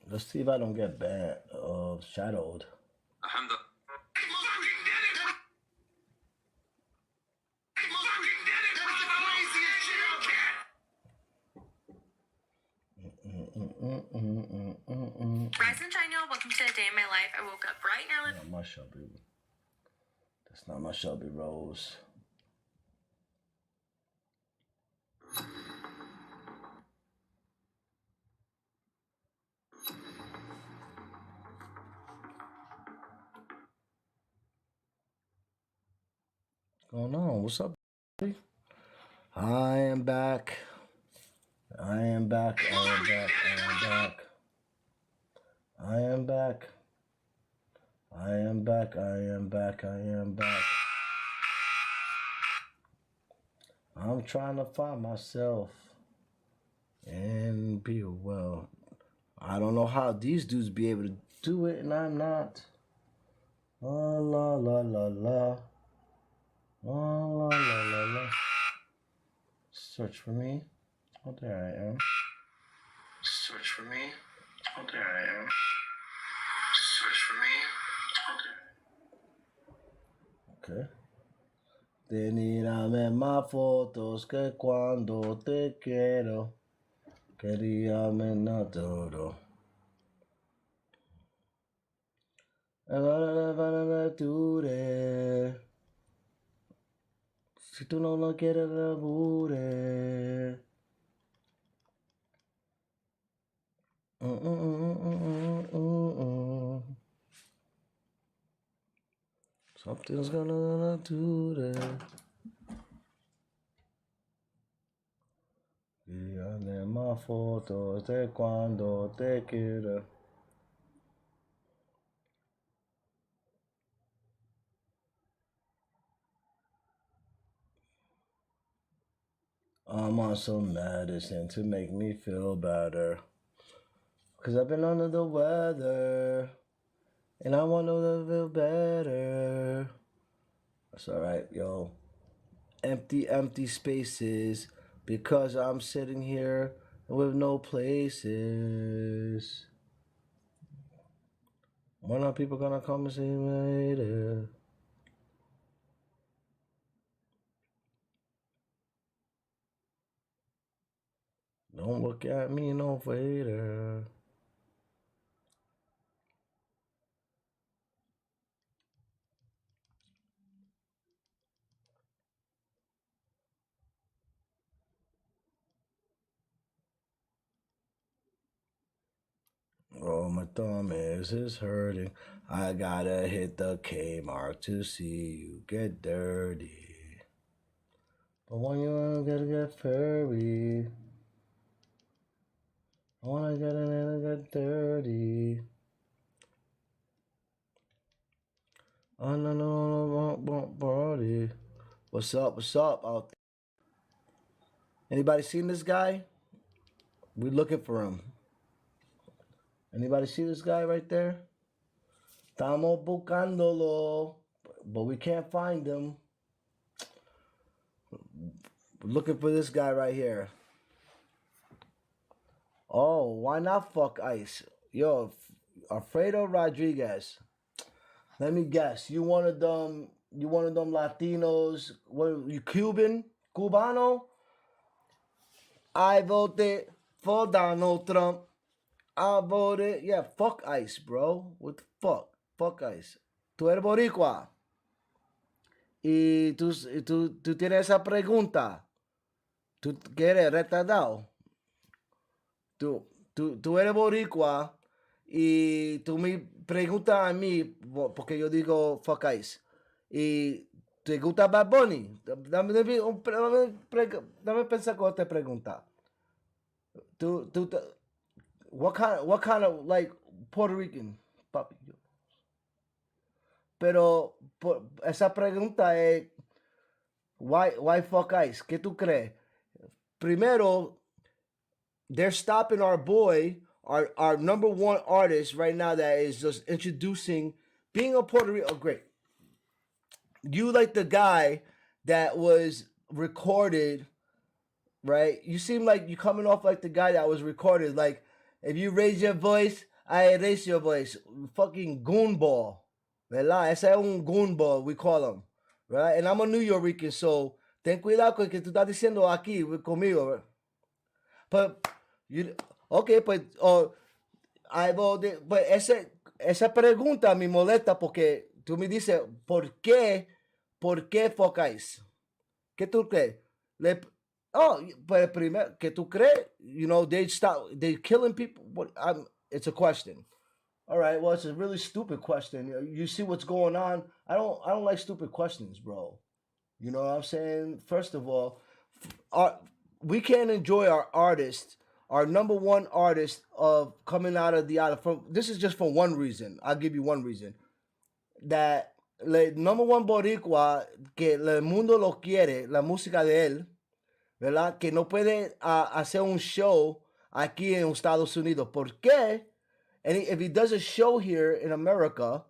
Let's see if I don't get banned shadowed. Rise and shine, y'all. Welcome to a day in my life. I woke up bright and early. Not my Shelby. That's not my Shelby Rose. What's going on? What's up, buddy? I am back. I am back. I am back. I am back. I am back. I am back. I am back. I am back. I'm trying to find myself and be well. I don't know how these dudes be able to do it, and I'm not. La la la la la. La la la la la. Search for me. Oh, there I am. Search for me. Oh, there I am. Search for me. Oh, there. Okay. Tenírame más fotos que cuando te quiero. Queríame no todo. Si tú no lo quieres, labure. Something's gonna do that. Dígame más fotos de cuando te quiero. I'm on some medicine to make me feel better. Cause I've been under the weather. And I want to feel better. That's alright, yo. Empty spaces. Because I'm sitting here with no places. When are people gonna come and see me later? Don't look at me no later. Oh, my thumb is hurting. I gotta hit the K mark to see you get dirty. But when you wanna get furry, I wanna get in and get dirty. I don't know party. What's up? What's up out there? Anybody seen this guy? We're looking for him. Anybody see this guy right there? Estamos buscándolo, but we can't find him. We're looking for this guy right here. Oh, why not fuck ICE? Yo, Alfredo Rodriguez. Let me guess. You one of them Latinos. What, you Cuban? Cubano? I voted for Donald Trump. I voted. Yeah, fuck ICE, bro. What the fuck? Fuck ICE. Tú eres boricua. Y tú tienes esa pregunta. Tú quieres retardado. Tú eres boricua y tú me preguntas a mí, porque yo digo fuck ICE. Y te gusta Bad Bunny. Dame pensar con esta pregunta. What kind of like Puerto Rican, papi? Pero esa pregunta es why fuck ICE? ¿Qué tú crees? Primero, they're stopping our boy, our number one artist right now that is just introducing being a Puerto Rico. Oh, great. You like the guy that was recorded, right? You seem like you coming off like the guy that was recorded. Like, if you raise your voice, I erase your voice. Fucking goonball. ¿Verdad? Ese es un goonball, we call him. Right? And I'm a New Yorican, so ten cuidado con lo que tú estás diciendo aquí conmigo. But, you, okay, pues, pues esa pregunta me molesta porque tú me dices, ¿por qué focáis? ¿Qué tú crees? But primero, ¿qué tú crees? They killing people. It's a question. All right, well, it's a really stupid question. You see what's going on. I don't like stupid questions, bro. You know what I'm saying? First of all, our, we can't enjoy our artist, our number one artist of coming out of the island. From this is just for one reason. I'll give you one reason. That le number one boricua que el mundo lo quiere, la música de él, ¿verdad? Que no puede hacer un show aquí en Estados Unidos. ¿Por qué? And if he does a show here in America,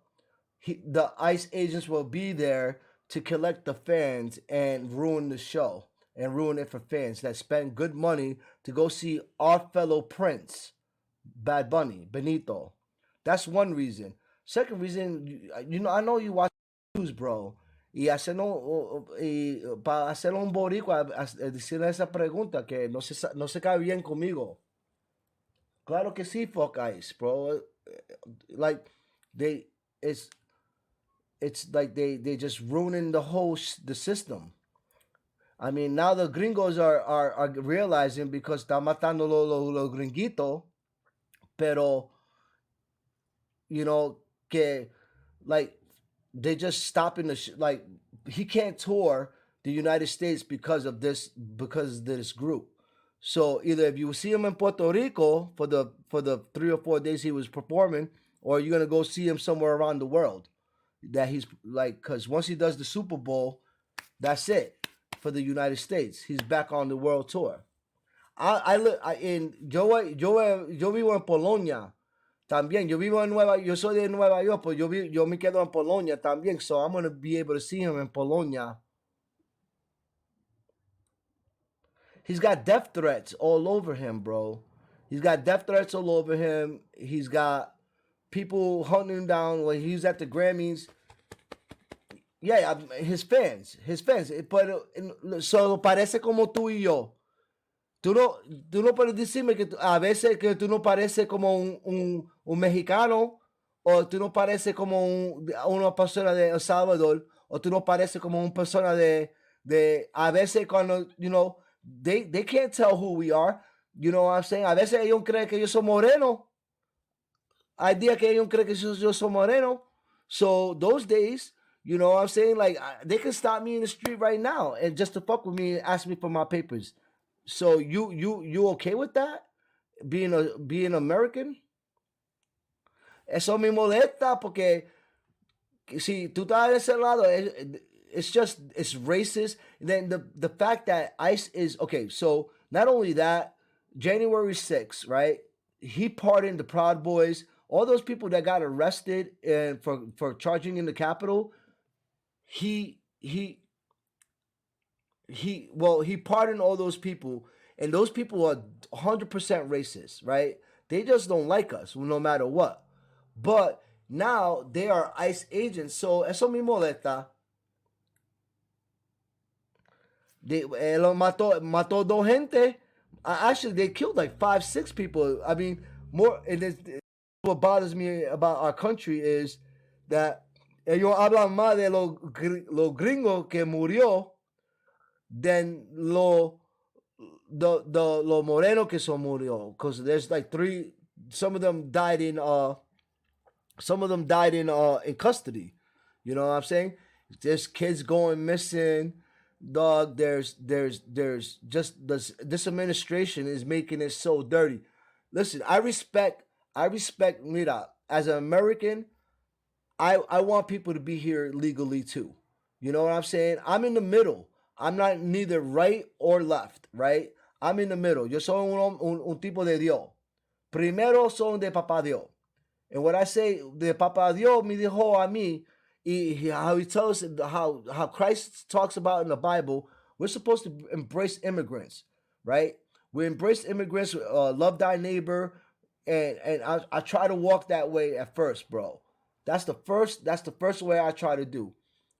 the ICE agents will be there to collect the fans and ruin the show and ruin it for fans that spend good money to go see our fellow Prince, Bad Bunny, Benito. That's one reason. Second reason, I know you watch news, bro. Para hacer un boricua, decirle esa pregunta que no se cae bien conmigo. Claro que sí, fuck ICE, bro. Like, they, it's like they just ruining the whole the system. I mean, now the gringos are realizing because está matando los gringuitos, pero que like they just stopping like he can't tour the United States because of this group. So either if you see him in Puerto Rico for the 3 or 4 days he was performing, or you're gonna go see him somewhere around the world. That he's like, because once he does the Super Bowl, that's it for the United States. He's back on the world tour. Yo vivo en Polonia también. Yo soy de Nueva York, pues yo me quedo en Polonia también. So I'm gonna be able to see him in Polonia. He's got death threats all over him, bro. He's got death threats all over him. He's got people hunting him down when he's at the Grammys. Yeah, his fans. Pero solo parece como tú y yo. Tú no puedes decirme que a veces que tú no pareces como un mexicano, o tú no pareces como una persona de El Salvador, o tú no pareces como una persona de a veces cuando, they can't tell who we are. You know what I'm saying? A veces ellos creen que yo soy moreno. Hay días que ellos creen que yo soy moreno. So those days, you know what I'm saying? Like, they can stop me in the street right now and just to fuck with me and ask me for my papers. So you okay with that? Being American? Eso me molesta porque si tú estás de ese lado, it's racist. And then the fact that ICE is okay. So not only that, January 6th, right? He pardoned the Proud Boys, all those people that got arrested and for charging in the Capitol. He pardoned all those people, and those people are 100% racist, right? They just don't like us no matter what. But now they are ICE agents, so eso me molesta. Mató dos gente. Actually, they killed like 5-6 people. I mean, more. And what bothers me about our country is that ellos hablan más de los gringos que murió than lo moreno que son murió. Because there's like 3. Some of them died in custody. You know what I'm saying? There's kids going missing. Dog, there's just this administration is making it so dirty. Listen, I respect mira, as an American, I want people to be here legally too. You know what I'm saying? I'm in the middle. I'm not neither right or left, right? I'm in the middle. Yo soy un tipo de Dios. Primero son de Papá Dios. And what I say, de Papá Dios me dijo a mí, how he tells us how Christ talks about in the Bible, we're supposed to embrace immigrants, right? We embrace immigrants, love thy neighbor, and I try to walk that way at first, bro. That's the first way I try to do.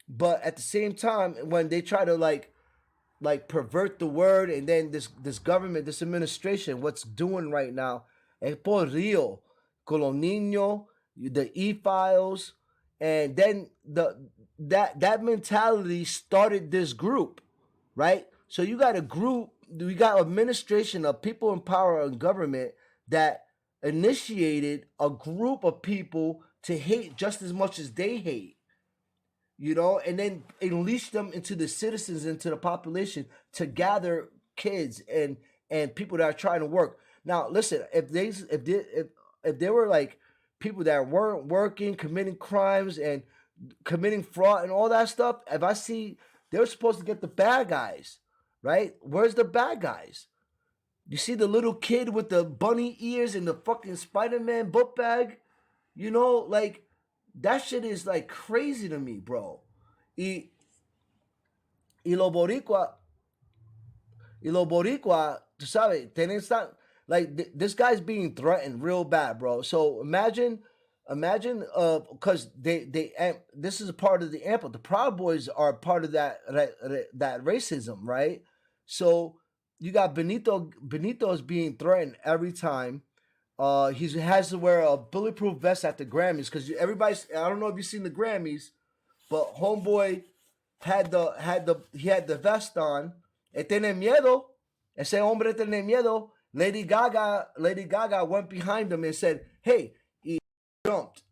But at the same time, when they try to like pervert the word, and then this government, this administration, what's doing right now, es por real, con los niños, the e-files, and then that mentality started this group, right? So you got a group, we got administration of people in power and government that initiated a group of people to hate just as much as they hate, and then unleash them into the citizens, into the population, to gather kids and people that are trying to work. Now, listen, if they were like people that weren't working, committing crimes and committing fraud and all that stuff, if I see they're supposed to get the bad guys, right? Where's the bad guys? You see the little kid with the bunny ears and the fucking Spider-Man book bag, like that shit is like crazy to me, bro. Y, y los boricua, tú sabes, like this guy's being threatened real bad, bro. So imagine, because this is a part of the ample. The Proud Boys are part of that racism, right? So you got Benito is being threatened every time. He has to wear a bulletproof vest at the Grammys, because everybody's. I don't know if you've seen the Grammys, but homeboy had the vest on. Tiene miedo. Ese hombre tiene miedo. Lady Gaga went behind him and said, "Hey," he jumped.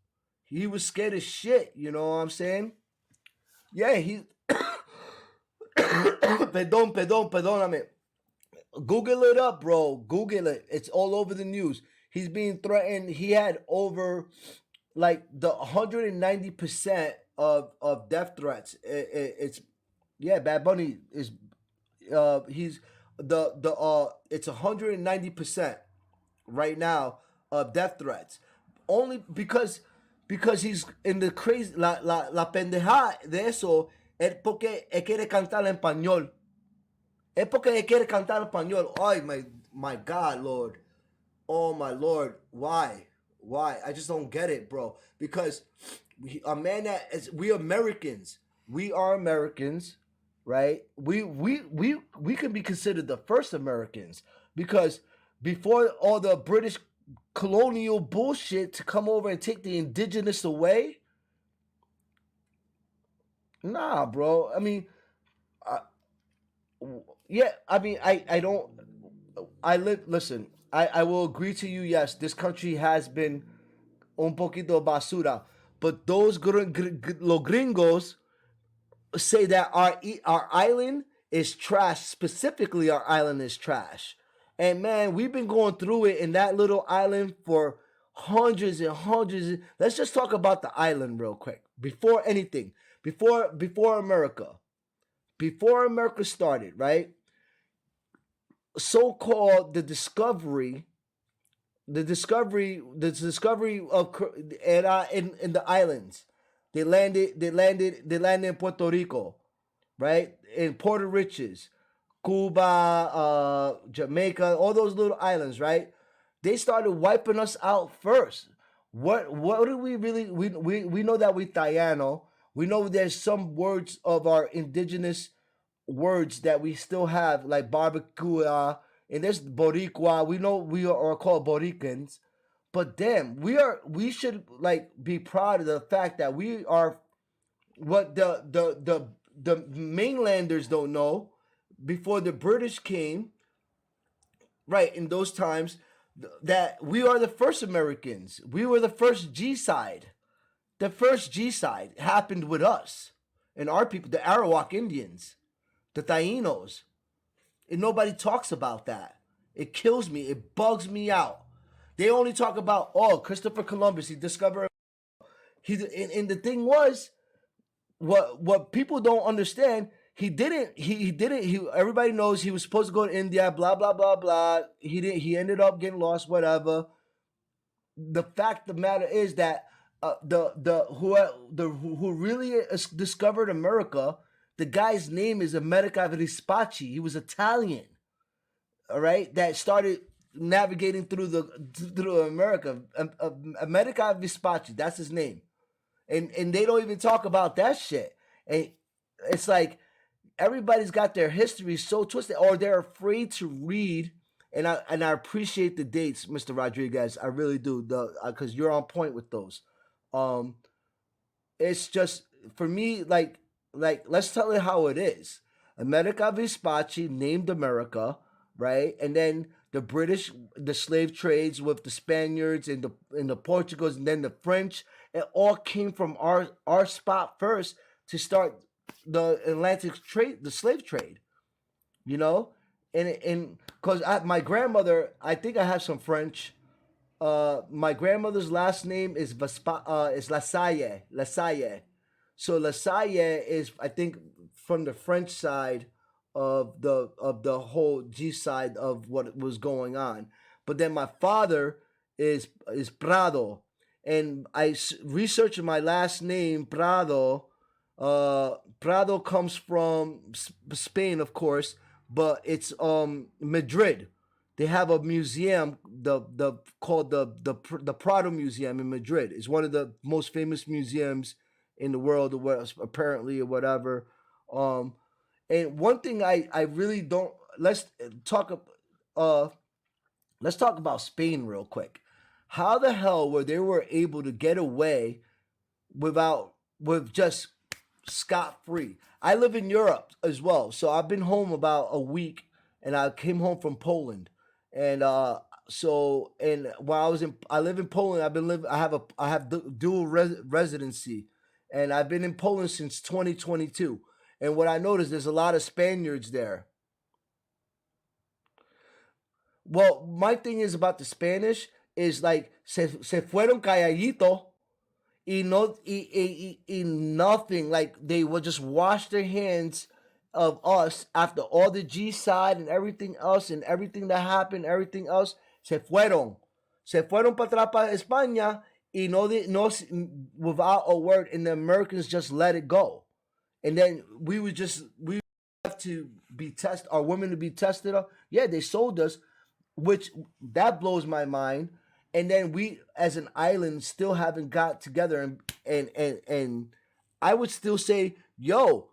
He was scared as shit. You know what I'm saying? Yeah, he. Perdóname. Google it up, bro. Google it. It's all over the news. He's being threatened. He had over like the 190% of death threats. It's yeah, Bad Bunny is he's it's 190% right now of death threats. Only because he's in the crazy la pendeja de eso es porque él quiere cantar en español. Es porque él quiere cantar en español. Ay, my God, Lord. Oh my Lord, why? I just don't get it, bro. Because a man that is, we Americans, right? We can be considered the first Americans, because before all the British colonial bullshit to come over and take the indigenous away, nah, bro. I mean, yeah. I mean, I don't. I live. Listen, I will agree to you. Yes, this country has been un poquito basura, but those los gringos say that our island is trash. Specifically, our island is trash. And man, we've been going through it in that little island for hundreds and hundreds. Let's just talk about the island real quick. Before anything, before America, started, right? So-called the discovery of era in the islands. They landed in Puerto Rico, right? In Puerto Riches, Cuba, Jamaica, all those little islands, right? They started wiping us out first. What do we really we know that we Tayano. We know there's some words of our indigenous words that we still have, like barbecue, and there's Boricua. We know we are called Boricans, but damn, we should like be proud of the fact that we are what the mainlanders don't know. Before the British came, right, in those times, that we are the first Americans. We were the first G side. The first G side happened with us and our people, the Arawak Indians, the Tainos. And nobody talks about that. It kills me. It bugs me out. They only talk about, oh, Christopher Columbus, he discovered. And the thing was, what people don't understand, he didn't. Everybody knows he was supposed to go to India. Blah blah blah blah. He didn't. He ended up getting lost. Whatever. The fact of the matter is that who really discovered America, the guy's name is America Vespucci. He was Italian. All right, that started navigating through America. America Vespucci, that's his name, and they don't even talk about that shit. And it's like everybody's got their history so twisted, or they're afraid to read. And I appreciate the dates, Mr. Rodriguez. I really do, because you're on point with those. Um, it's just for me, like let's tell it how it is. America Vespucci named America, right? And then the British, the slave trades with the Spaniards and the Portugals, and then the French. It all came from our spot first to start the Atlantic trade, the slave trade. You know, and because my grandmother, I think I have some French. My grandmother's last name is is Lasalle. Lasalle. So Lasalle is, I think, from the French side of the whole G side of what was going on. But then my father is Prado, and researched my last name Prado. Prado comes from Spain, of course, but it's Madrid. They have a museum, the called the Prado Museum in Madrid. It's one of the most famous museums in the world, or apparently, or whatever. Um, and one thing I really don't, talk uh let's talk about Spain real quick. How the hell were they were able to get away without with just scot free? I live in Europe as well, so I've been home about a week, and I came home from Poland, and while I live in Poland. I have dual residency, and I've been in Poland since 2022. And what I noticed, there's a lot of Spaniards there. Well, my thing is about the Spanish is like se fueron calladito y no y nothing, like they would just wash their hands of us after all the G side and everything else, and everything that happened, everything else. Se fueron para atrás para España, y no, without a word, and the Americans just let it go. And then we have to be tested, our women to be tested. Yeah, they sold us, which that blows my mind. And then we, as an island, still haven't got together, and I would still say, yo,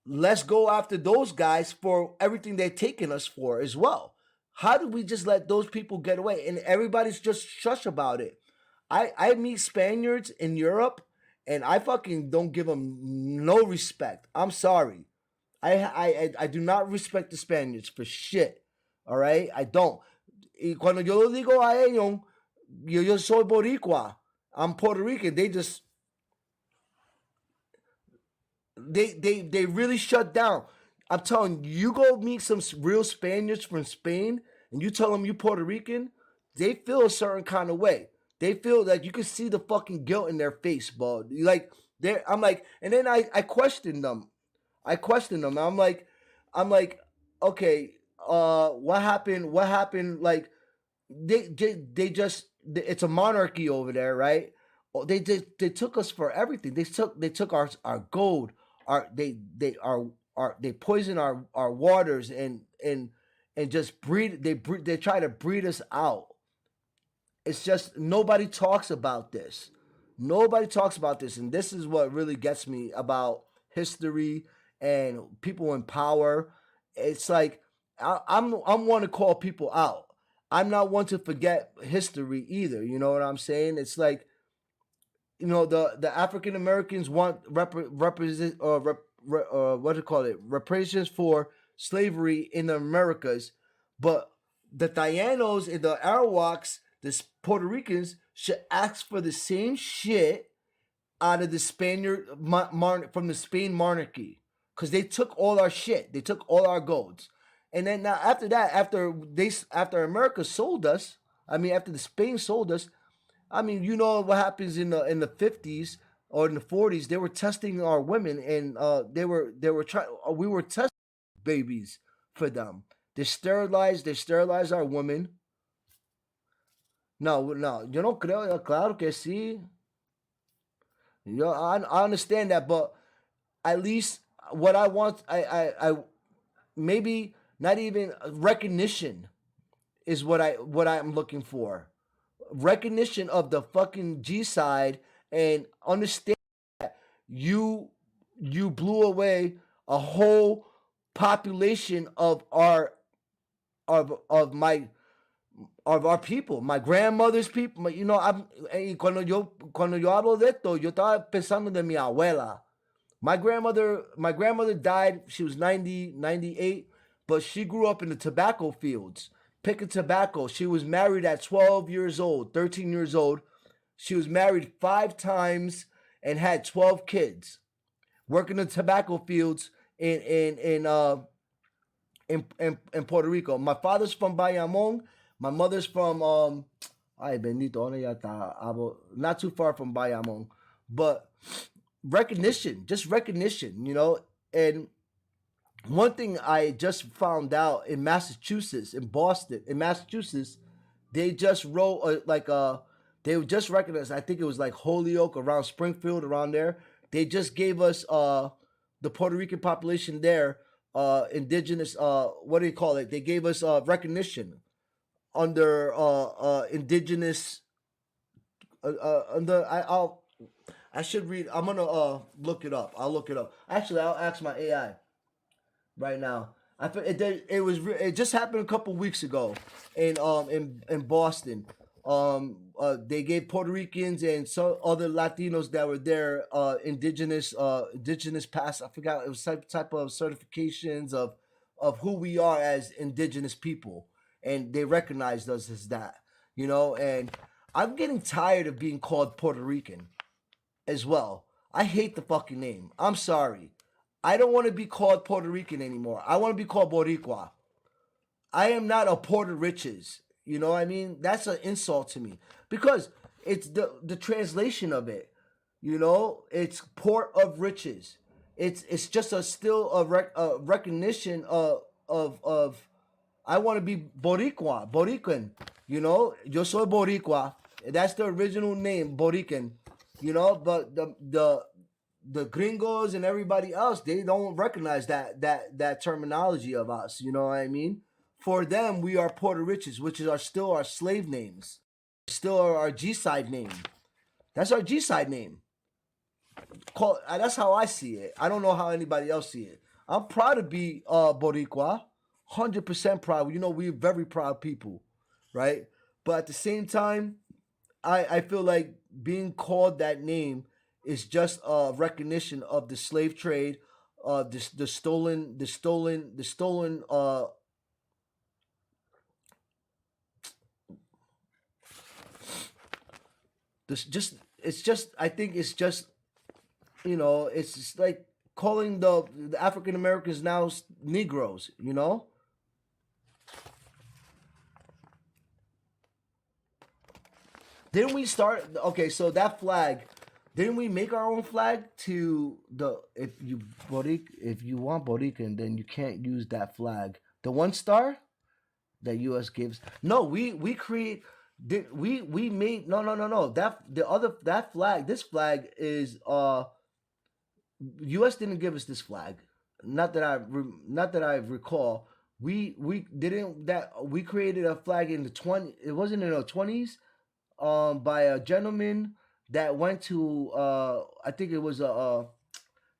let's go after those guys for everything they're taking us for as well. How do we just let those people get away? And everybody's just shush about it. I meet Spaniards in Europe, and I fucking don't give them no respect. I'm sorry. I do not respect the Spaniards for shit. All right? I don't. Y cuando yo lo digo a ellos, yo soy boricua. I'm Puerto Rican. They really shut down. I'm telling you, you go meet some real Spaniards from Spain, and you tell them you Puerto Rican, they feel a certain kind of way. They feel like you can see the fucking guilt in their face, bro. Like I'm like, and then I question them. I question them. I'm like, okay, what happened? What happened? Like they just it's a monarchy over there, right? Oh, they took us for everything. They took our gold. They poison our waters, and just they try to breed us out. It's just nobody talks about this. Nobody talks about this, and this is what really gets me about history and people in power. It's like I'm one to call people out. I'm not one to forget history either. You know what I'm saying? It's like, the African Americans want represent or what do you call it, reparations for slavery in the Americas, but the Tayanos and the Arawaks, the Puerto Ricans, should ask for the same shit out of the from the Spain monarchy, because they took all our shit, they took all our golds, and then now after that, after America sold us, I mean after the Spain sold us, I mean, you know what happens in the 50s or in the 40s? They were testing our women, and they were trying. We were testing babies for them. They sterilized our women. No, no, yo no creo. Claro que sí. I understand that, but at least what I want, I maybe not even recognition. is what I'm looking for. Recognition of the fucking G side and understand you you blew away a whole population of my of our people, my grandmother's people. You know, cuando yo hablo de esto, yo estaba pensando de mi abuela. My grandmother died. She was 98, but she grew up in the tobacco fields, picking tobacco. She was married at 12 years old, 13 years old. She was married 5 times and had 12 kids, working the tobacco fields in Puerto Rico. My father's from Bayamon. My mother's from ay bendito, not too far from Bayamon, but recognition, just recognition, you know. And one thing I just found out in Massachusetts, in Boston, in Massachusetts, they just wrote they just recognized. I think it was like Holyoke, around Springfield, around there. They just gave us the Puerto Rican population there, indigenous, what do you call it? They gave us recognition under indigenous under I should read. I'm gonna look it up. I'll look it up. Actually, I'll ask my AI right now. It just happened a couple weeks ago in Boston. They gave Puerto Ricans and some other Latinos that were there indigenous pass. I forgot, it was type of certifications of who we are as indigenous people, and they recognized us as that. You know, and I'm getting tired of being called Puerto Rican as well. I hate the fucking name. I'm sorry. I don't want to be called Puerto Rican anymore. I want to be called Boricua. I am not a Porter Riches. You know what I mean? That's an insult to me because it's the translation of it. You know, it's Port of Riches. It's just a recognition of I want to be Boricua, Borican. You know, yo soy Boricua. That's the original name, Borican. You know, but the gringos and everybody else, they don't recognize that terminology of us. You know what I mean? For them, we are Puerto Riches, which is still our slave names, still our G side name. That's our G side name. That's how I see it. I don't know how anybody else see it. I'm proud to be Boricua, 100% proud. You know, we're very proud people, right? But at the same time, I feel like being called that name is just a recognition of the slave trade, the stolen this just it's just I think it's just, you know, it's just like calling the African Americans now Negroes, you know. Didn't we start? Okay, so that flag, didn't we make our own flag to the if you want Borican, then you can't use that flag. The one star that U.S. gives. No, we create. We made no that flag. This flag is U.S. didn't give us this flag. Not that I recall. We didn't that we created a flag in the 20. It wasn't in the 20s. By a gentleman that went to I think it was a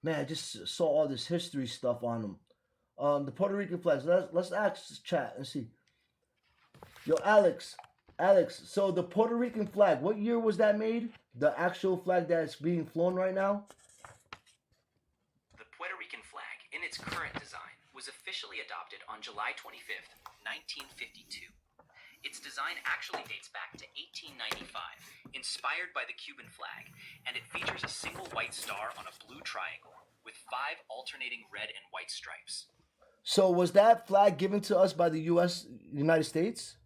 man. I just saw all this history stuff on them. The Puerto Rican flags. Let's ask chat and see. Yo, Alex. So the Puerto Rican flag. What year was that made? The actual flag that's being flown right now. The Puerto Rican flag, in its current design, was officially adopted on July 25th, 1952. Its design actually dates back to 1895, inspired by the Cuban flag, and it features a single white star on a blue triangle with 5 alternating red and white stripes. So was that flag given to us by the United States?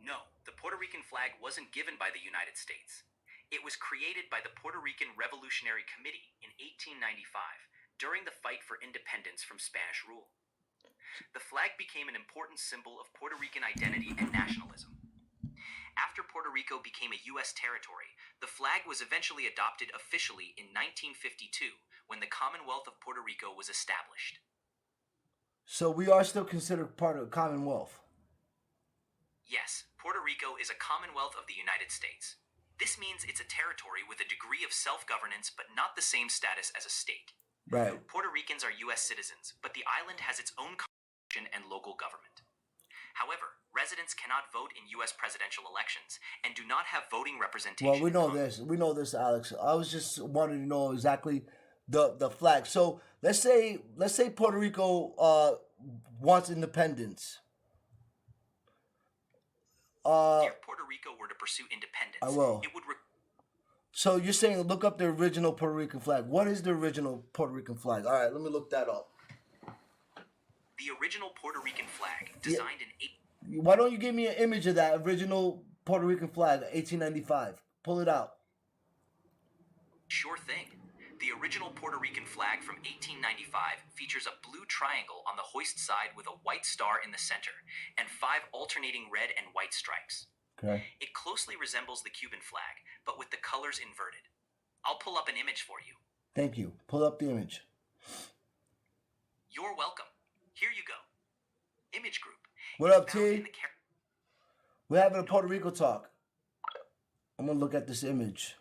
No, the Puerto Rican flag wasn't given by the United States. It was created by the Puerto Rican Revolutionary Committee in 1895 during the fight for independence from Spanish rule. The flag became an important symbol of Puerto Rican identity and nationalism. After Puerto Rico became a U.S. territory, the flag was eventually adopted officially in 1952 when the Commonwealth of Puerto Rico was established. So we are still considered part of the Commonwealth. Puerto Rico is a commonwealth of the United States. This means it's a territory with a degree of self-governance but not the same status as a state. Right. Puerto Ricans are U.S. citizens, but the island has its own constitution and local government. However, residents cannot vote in U.S. presidential elections and do not have voting representation. Well, we know this. We know this, Alex. I was just wanting to know exactly the flag. So let's say Puerto Rico wants independence. If Puerto Rico were to pursue independence, I will. it would. So you're saying look up the original Puerto Rican flag. What is the original Puerto Rican flag? All right, let me look that up. The original Puerto Rican flag, designed in Why don't you give me an image of that original Puerto Rican flag, 1895? Pull it out. Sure thing. The original Puerto Rican flag from 1895 features a blue triangle on the hoist side with a white star in the center and 5 alternating red and white stripes. Okay. It closely resembles the Cuban flag, but with the colors inverted. I'll pull up an image for you. Thank you. Pull up the image. You're welcome. Here you go. Image group. What up, T? We're having a Puerto Rico talk. I'm going to look at this image.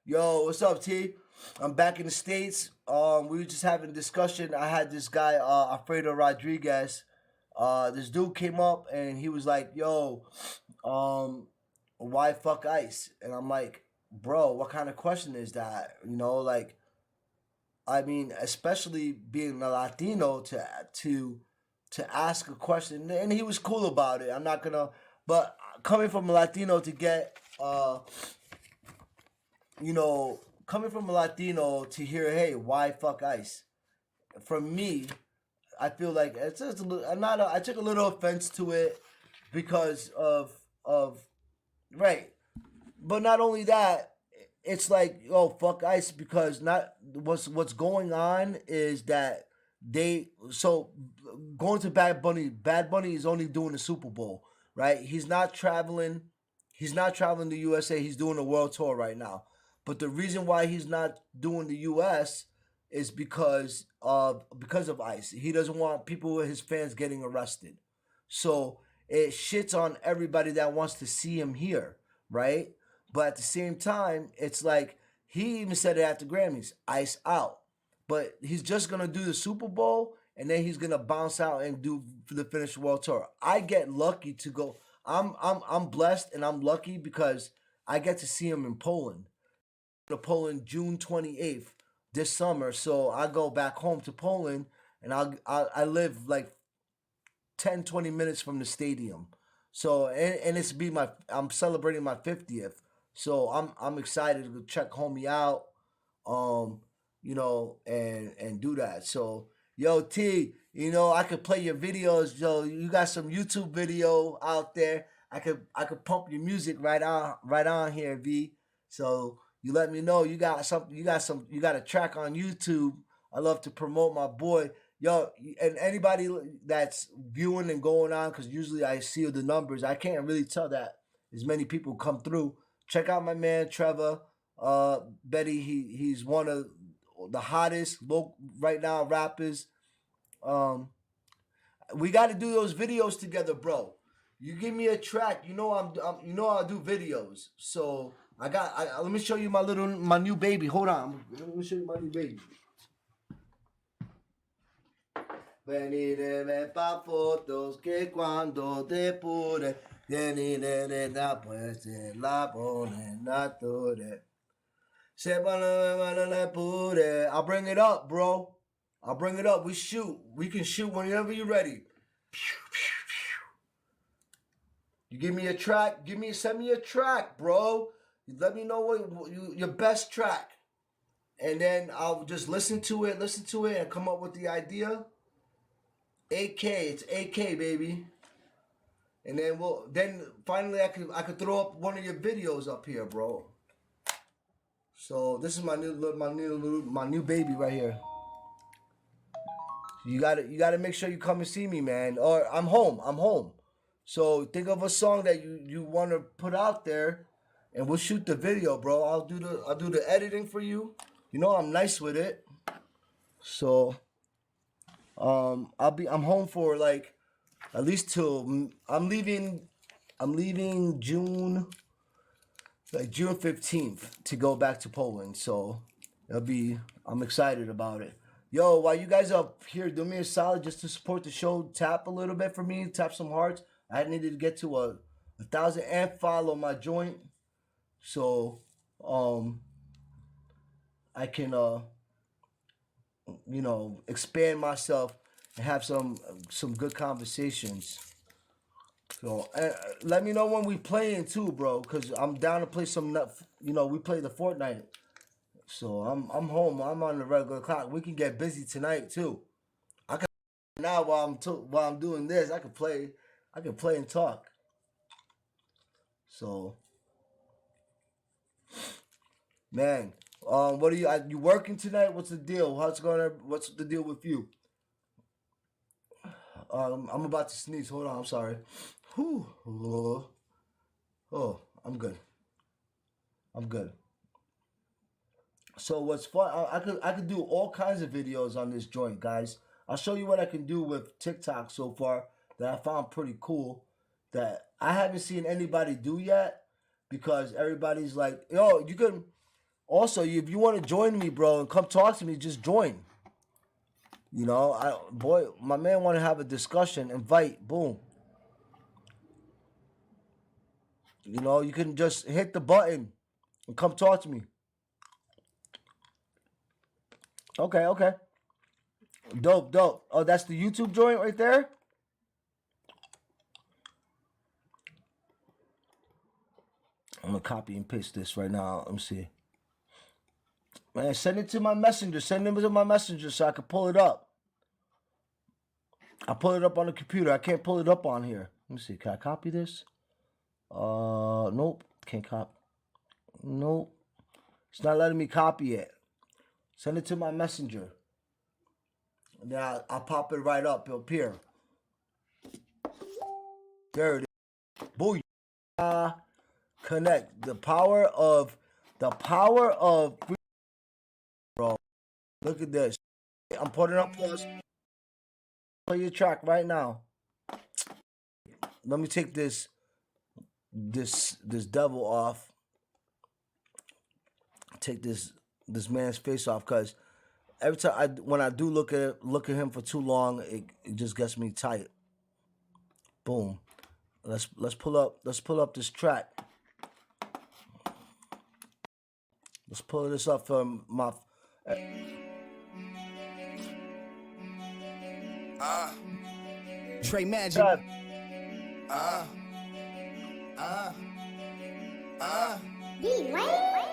Yo, what's up, T? I'm back in the States. We were just having a discussion. I had this guy, Alfredo Rodriguez. This dude came up and he was like, yo, why fuck ICE? And I'm like, bro, what kind of question is that? You know, like, I mean, especially being a Latino to ask a question. And he was cool about it. I'm not gonna, but coming from a Latino to get, coming from a Latino to hear, hey, why fuck ICE? From me, I feel like it's just I took a little offense to it because of right. But not only that, it's like, oh, fuck ICE, because what's going on is that going to Bad Bunny is only doing the Super Bowl, right? He's not traveling to USA, he's doing a world tour right now. But the reason why he's not doing the US is because of ICE. He doesn't want people, his fans, getting arrested. So it shits on everybody that wants to see him here, right? But at the same time, it's like, he even said it at the Grammys, ICE out. But he's just gonna do the Super Bowl and then he's gonna bounce out and do the Finish World Tour. I get lucky to go. I'm blessed and I'm lucky because I get to see him in Poland. To Poland June 28th this summer, so I go back home to Poland and I live like 10-20 minutes from the stadium. So and I'm celebrating my 50th. So I'm excited to check homie out, and do that. So yo T, I could play your videos. Yo, you got some YouTube video out there. I could pump your music right on here, V. So you let me know you got a track on YouTube. I love to promote my boy. Yo, and anybody that's viewing and going on, because usually I see the numbers. I can't really tell that as many people come through. Check out my man Trevor. Betty, he's one of the hottest right now rappers. We got to do those videos together, bro. You give me a track, I'll do videos. So let me show you my new baby. Hold on, let me show you my new baby. Venire pa fotos que cuando te pure, venire la pues la pone nature. Se la pure. I'll bring it up, bro. I'll bring it up. We can shoot whenever you're ready. You give me a track. Send me a track, bro. You let me know your best track, and then I'll just listen to it, and come up with the idea. 8K, it's 8K, baby. And then finally I could throw up one of your videos up here, bro. So this is my new baby right here. You gotta make sure you come and see me, man. Or I'm home. So think of a song that you want to put out there, and we'll shoot the video, bro. I'll do the editing for you. I'm nice with it. So I'm home for like at least till I'm leaving June 15th to go back to Poland. So I'm excited about it. Yo, while you guys up here, do me a solid just to support the show. Tap a little bit for me. Tap some hearts. I needed to get to 1,000 and follow my joint. So I can expand myself and have some good conversations. So let me know when we playing too, bro, because I'm down to play some. We play the Fortnite. So I'm home. I'm on the regular clock. We can get busy tonight too. I can now while I'm doing this. I can play and talk. So, man, what are you working tonight? What's the deal? What's the deal with you? I'm about to sneeze. Hold on. I'm sorry. Whew. Oh, I'm good. So what's fun? I could do all kinds of videos on this joint, guys. I'll show you what I can do with TikTok so far that I found pretty cool that I haven't seen anybody do yet, because everybody's like, yo, you can also, if you want to join me, bro, and come talk to me, just join. My man want to have a discussion, invite, boom. You can just hit the button and come talk to me. Okay. Dope. Oh, that's the YouTube joint right there? I'm going to copy and paste this right now. Let me see. Man, send it to my messenger. Send it to my messenger so I can pull it up. I pull it up on the computer. I can't pull it up on here. Let me see. Can I copy this? Nope. Can't copy. Nope. It's not letting me copy it. Send it to my messenger. And then I'll pop it right up here. There it is. Booyah. Connect. The power of bro. Look at this. I'm putting up pause. Play your track right now. Let me take this devil off. Take this man's face off, because every time when I do look at him for too long, it just gets me tight. Boom. Let's pull up this track. Let's pull this up from my. Trey Magic. D-Wade.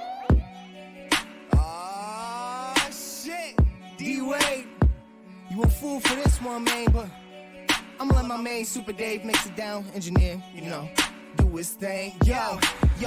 Shit. D-Wade. You a fool for this one, man, but I'ma let my main Super Dave mix it down, engineer, do his thing. Yo,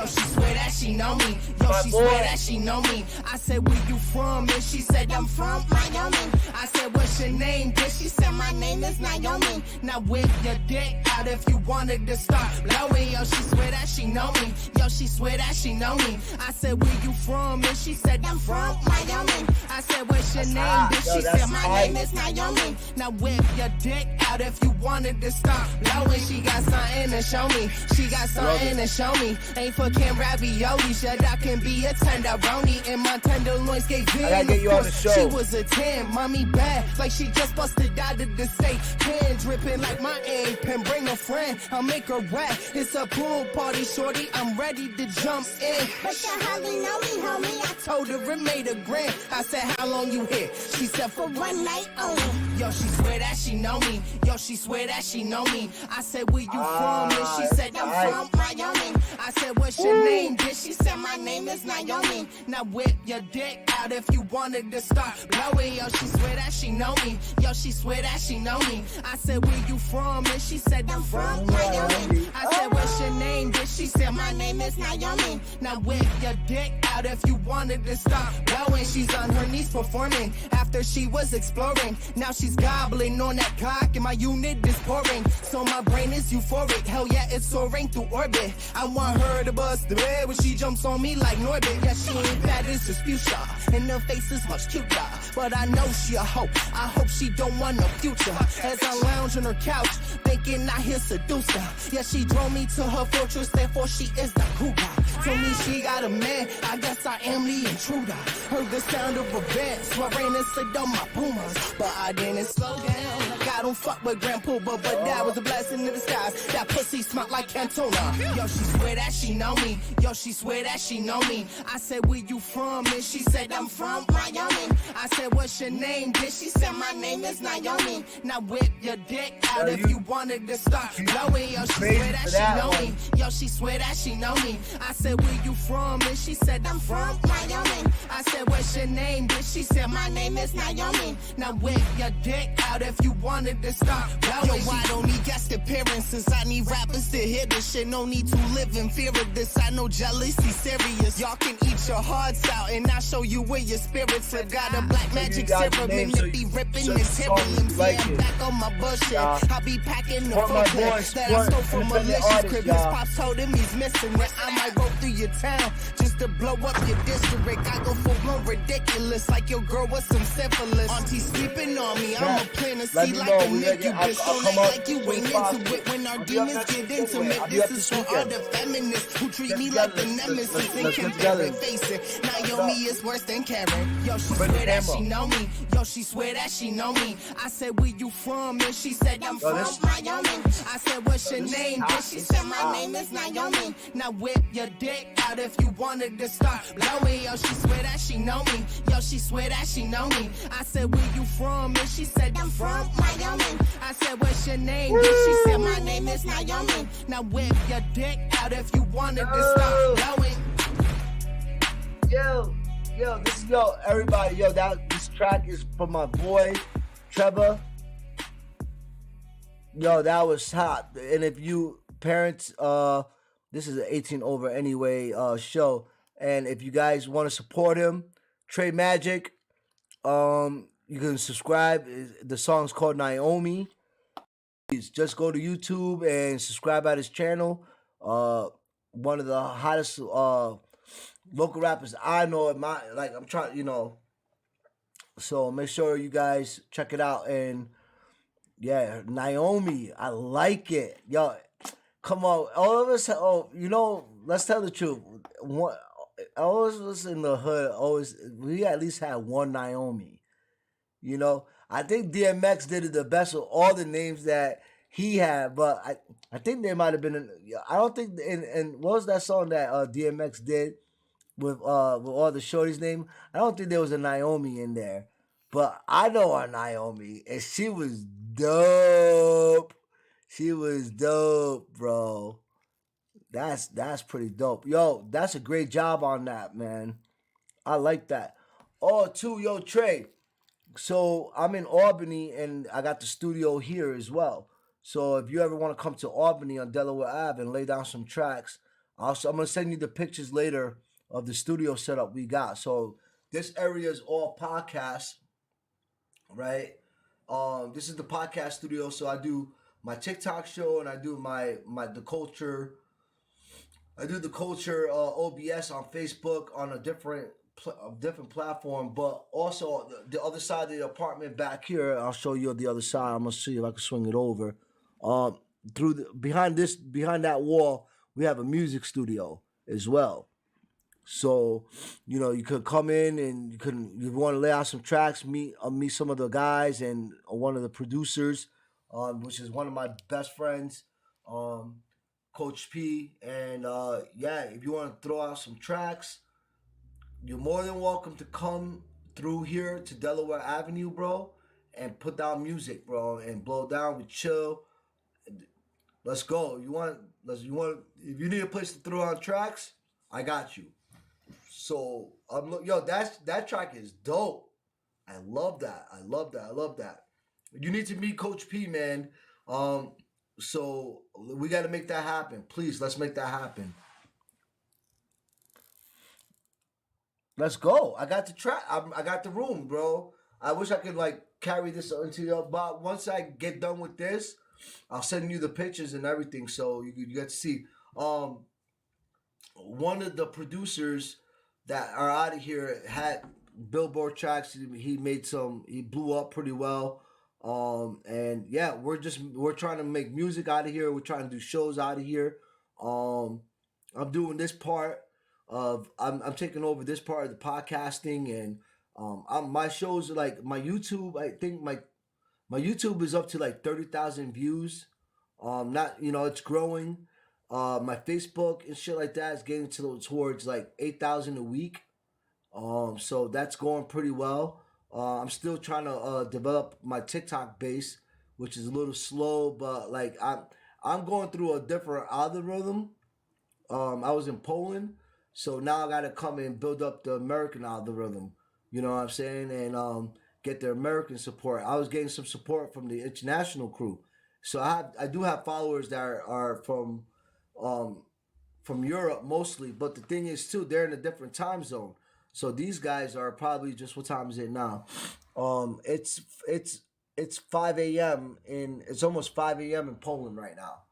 she swear that she know me. She swear that she know me. I said, where you from? And she said, I'm from Miami. I said, what's your name? Then she said, my name is Naomi. Now whip your dick out if you wanted to start blowing. Yo, she swear that she know me. She swear that she know me. I said, where you from? And she said, I'm from Miami. I said, what's your name? Then she said, my name is Naomi. Now whip your dick out if you wanted to start blowing. She got something to show me. She got something to show me. Ain't fucking ravioli, shit, I can be a tenderoni. And my tenderloins gave in. I gotta get you on the show. She was a 10, mommy bad, like she just busted out of the state. Pen dripping like my ink pen. Bring a friend, I'll make her wet. It's a pool party, shorty, I'm ready to jump in. But you hardly know me, homie. I Told her it made a grin. I said, how long you here? She said, for one night only. Yo, she swear that she know me. She swear that she know me. I said, where you from? And she said, I'm from Miami. I said, what's your name? Then she said, my name is Naomi. Now whip your dick out if you wanted to start blowing. She swear that she know me. She swear that she know me. I said, where you from? And she said, I'm from Miami. I said, what's your name? Then she said, my name is Naomi. Now whip your dick out if you wanted to start blowing. She's on her knees performing after she was exploring. Now she's gobbling on that cock and my unit is pouring. So my brain is euphoric. Hell yeah, it's soaring through orbit. I want her to bust the bed when she jumps on me like Norbit. Yeah, she ain't bad, it's just fuchsia. And her face is much cuter. but I know she a hoe. I hope she don't want no future. As I lounge on her couch, thinking I hear seduce her. Yeah, she drove me to her fortress, therefore she is the cougar. Told me she got a man, I guess I am the intruder. Heard the sound of revenge, so I ran and slipped on my Pumas. But I didn't slow down, like I don't fuck with Grandpa, but that was a blessing in disguise. That pussy smelled like Cantona. Yo, she swear that she know me. Yo, she swear that she know me. I said, where you from? And she said, I'm from Wyoming. I said, what's your name? Bitch, she said, my name is Naomi. Now whip your dick out if you wanted to start blowing. Yo, she swear that she know me. Yo, she swear that she know me. I said, where you from? And she said, I'm from Wyoming. I said, what's your name? Bitch, she said, my name is Naomi. Now whip your dick out if you wanted to start blowing. Yo, I don't need guest appearances. I need rappers to hear this shit. No need to live in fear of this. I know jealousy serious. Y'all can eat your hearts out and I'll show you where your spirits have. Got a black magic serum and it be ripping and tearing. Yeah, I'm back on my bullshit. I be packing the footprint that I stole from malicious crib. His pops told him he's missing it. I might roll through your town just to blow up your district. I go full blown ridiculous like your girl was some syphilis. Auntie sleeping on me. I'm a plan to see like a Nick. You bitch don't act like you ain't into it. When our demons get intimate, this is for all the feminists who treat me like the nemesis and compare face it. Naomi is worse than Karen. Yo, she swear that she know me. Yo, she swear that she know me. I said, where you from? And she said, I'm from Wyoming. I said, what's your name? Bitch, she said, my name is Naomi. Now whip your dick out if you wanted to start blowing. Yo, she swear that she know me. Yo, she swear that she know me. I said, where you from? And she said, I'm from Wyoming. I said, what's your name? Bitch, she said, my name is Naomi. Now whip your dick out if you wanted to start blowing. Yo, everybody, this track is from my boy Trevor. Yo, that was hot. And if you parents, this is an 18 over anyway show, and if you guys want to support him, Trey Magic, you can subscribe. The song's called Naomi. Please just go to YouTube and subscribe at his channel. One of the hottest local rappers I know. I'm trying, so make sure you guys check it out. And yeah, Naomi, I like it. Yo, come on, all of us. Let's tell the truth. All of us in the hood, we at least had one Naomi. I think DMX did it the best with all the names that he had, but I think there might have been. I don't think. And what was that song that DMX did with all the shorties' name? I don't think there was a Naomi in there, but I know a Naomi, and she was dope. She was dope, bro. That's pretty dope. Yo, that's a great job on that, man. I like that. Oh, too, yo, Trey. So I'm in Albany, and I got the studio here as well. So if you ever want to come to Albany on Delaware Ave and lay down some tracks, I'm going to send you the pictures later of the studio setup we got. So this area is all podcasts, right? This is the podcast studio. So I do my TikTok show, and I do the culture. I do the culture OBS on Facebook on a different platform, but also the other side of the apartment back here. I'll show you the other side. I'm gonna see if I can swing it over. Behind that wall, we have a music studio as well. So, you could come in and you want to lay out some tracks, meet some of the guys and one of the producers, which is one of my best friends, Coach P. And if you want to throw out some tracks, you're more than welcome to come through here to Delaware Avenue, bro, and put down music, bro, and blow down. We chill. Let's go. If you need a place to throw out tracks, I got you. So that track is dope. I love that. You need to meet Coach P, man. So we got to make that happen. Please, let's make that happen. Let's go. I got the track. I got the room, bro. I wish I could carry this into your. But once I get done with this, I'll send you the pictures and everything, so you get to see. One of the producers that are out of here Billboard tracks. He blew up pretty well. And yeah, we're trying to make music out of here. We're trying to do shows out of here. I'm doing this part I'm taking over this part of the podcasting, and my shows are like my YouTube. I think my YouTube is up to like 30,000 views. Not it's growing. My Facebook and shit like that is getting towards like 8,000 a week. So that's going pretty well. I'm still trying to develop my TikTok base, which is a little slow, but like I'm going through a different algorithm. I was in Poland, so now I gotta come and build up the American algorithm. You know what I'm saying? And get the American support. I was getting some support from the international crew. So I do have followers that are from Europe mostly, but the thing is too, they're in a different time zone. So these guys are probably just, what time is it now? It's 5 a.m. It's almost 5 a.m. in Poland right now.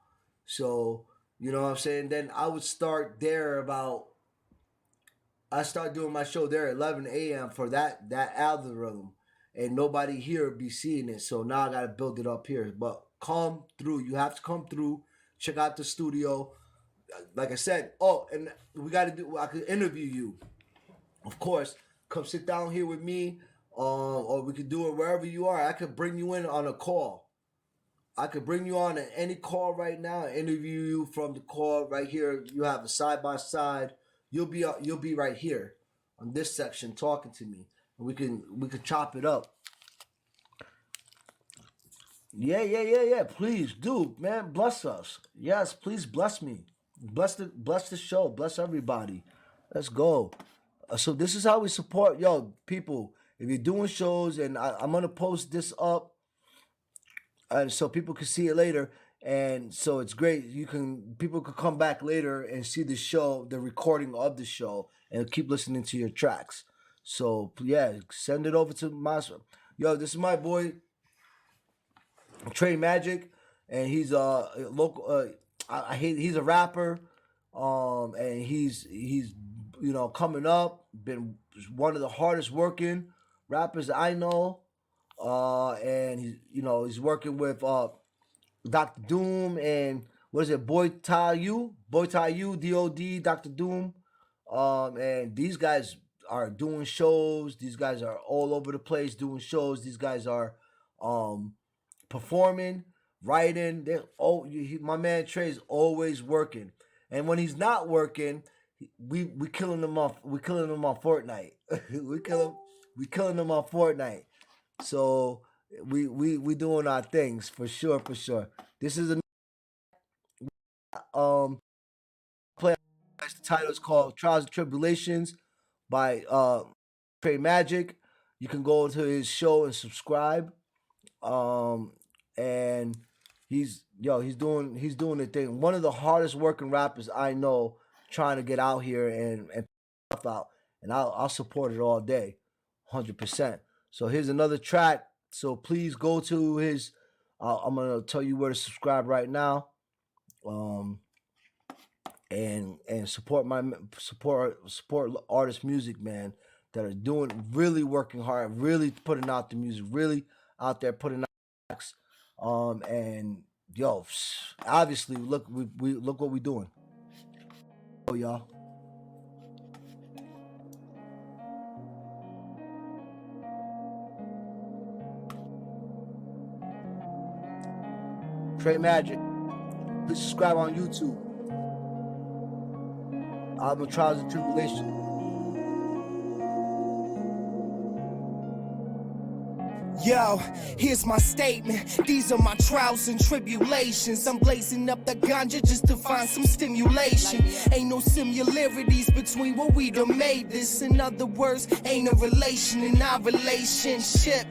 So, you know what I'm saying? Then I would start there I start doing my show there at 11 a.m. for that algorithm, and nobody here would be seeing it. So now I got to build it up here. But come through. You have to come through. Check out the studio. Like I said, and I could interview you. Of course, come sit down here with me, or we could do it wherever you are. I could bring you in on a call. I could bring you on any call right now, interview you from the call right here. You have a side by side. You'll be right here on this section talking to me, and we could chop it up. Yeah. Please, dude, man, bless us. Yes, please bless me. Bless the show. Bless everybody. Let's go. So this is how we support, people. If you're doing shows, and I'm gonna post this up, and so people can see it later, and so it's great. People can come back later and see the show, the recording of the show, and keep listening to your tracks. So yeah, send it over to my. This is my boy, Trey Magic, and he's a local. He's a rapper, and he's coming up, been one of the hardest working rappers I know, and he's working with Dr. Doom and what is it, Boy Tayu, DOD, Dr. Doom, and these guys are doing shows. These guys are all over the place doing shows. These guys are performing, writing. My man Trey's always working, and when he's not working, we killing them off. We killing them on Fortnite. we killing them on Fortnite. So we doing our things for sure. This is a play. The title is called Trials and Tribulations by Trey Magic. You can go to his show and subscribe. And he's doing the thing. One of the hardest working rappers I know, trying to get out here and stuff out, and I'll support it all day, 100%. So here's another track. So please go to his. I'm gonna tell you where to subscribe right now, and support artist music, man, that are really working hard, really putting out the music, really out there putting out tracks. And obviously look what we doing. Oh, y'all. Trey Magic. Please subscribe on YouTube. Album Trials and Tribulations. Yo, here's my statement. These are my trials and tribulations. I'm blazing up the ganja just to find some stimulation. Ain't no similarities between what we done made this. In other words, ain't a relation in our relationship.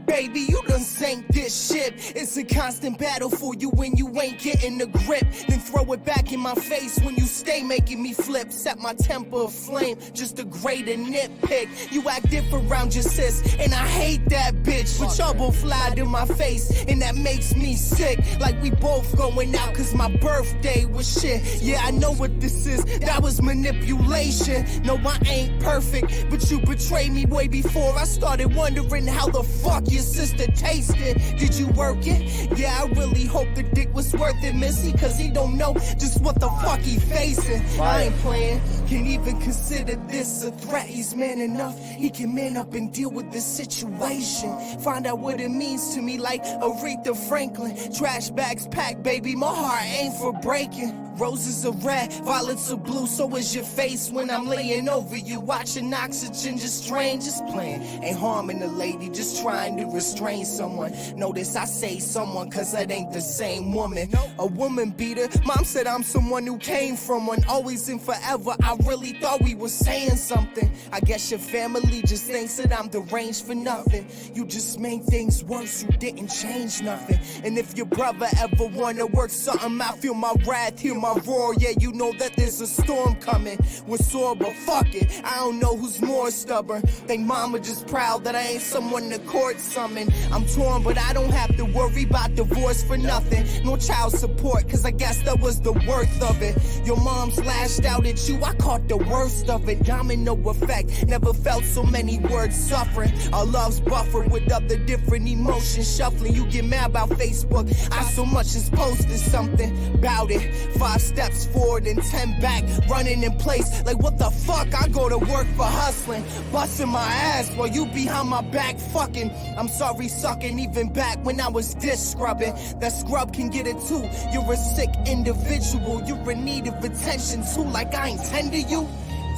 baby, you done sank this ship. It's a constant battle for you when you ain't getting the grip. Then throw it back in my face when you stay making me flip. Set my temper aflame, just a greater nitpick. You act different around your sis, and I hate that bitch. But y'all both lied in my face, and that makes me sick. Like we both going out cause my birthday was shit. Yeah, I know what this is, that was manipulation. No, I ain't perfect, but you betrayed me way before I started wondering how the fuck your sister tasted. Did you work it? Yeah, I really hope the dick was worth it, Missy, cause he don't know just what the fuck he facing. I ain't playing, can't even consider this a threat. He's man enough, he can man up and deal with this situation. Find out what it means to me like Aretha Franklin. Trash bags packed, baby, my heart ain't for breaking. Roses are red, violets are blue, so is your face when I'm laying over you. Watching oxygen just drain, just playing. Ain't harming the lady, just trying to restrain someone. Notice I say someone, cause that ain't the same woman. A woman beater, mom said I'm someone who came from one. Always and forever, I really thought we were saying something. I guess your family just thinks that I'm deranged for nothing. You just make things worse, you didn't change nothing. And if your brother ever wanna work something out, feel my wrath, hear my roar, yeah, you know that there's a storm coming. We're sore, but fuck it, I don't know who's more stubborn. Think mama just proud that I ain't someone the court summon. I'm torn, but I don't have to worry about divorce for nothing. No child support, cause I guess that was the worth of it. Your mom's lashed out at you, I caught the worst of it. Domino effect, never felt so many words suffering. Our love's buffered with other different emotions shuffling. You get mad about Facebook, I so much as posted something about it. 5 steps forward and 10 back, running in place like what the fuck. I go to work for hustling, busting my ass while you behind my back fucking. I'm sorry sucking even back when I was dish scrubbing. That scrub can get it too. You're a sick individual, you're in need of attention too, like I intended you.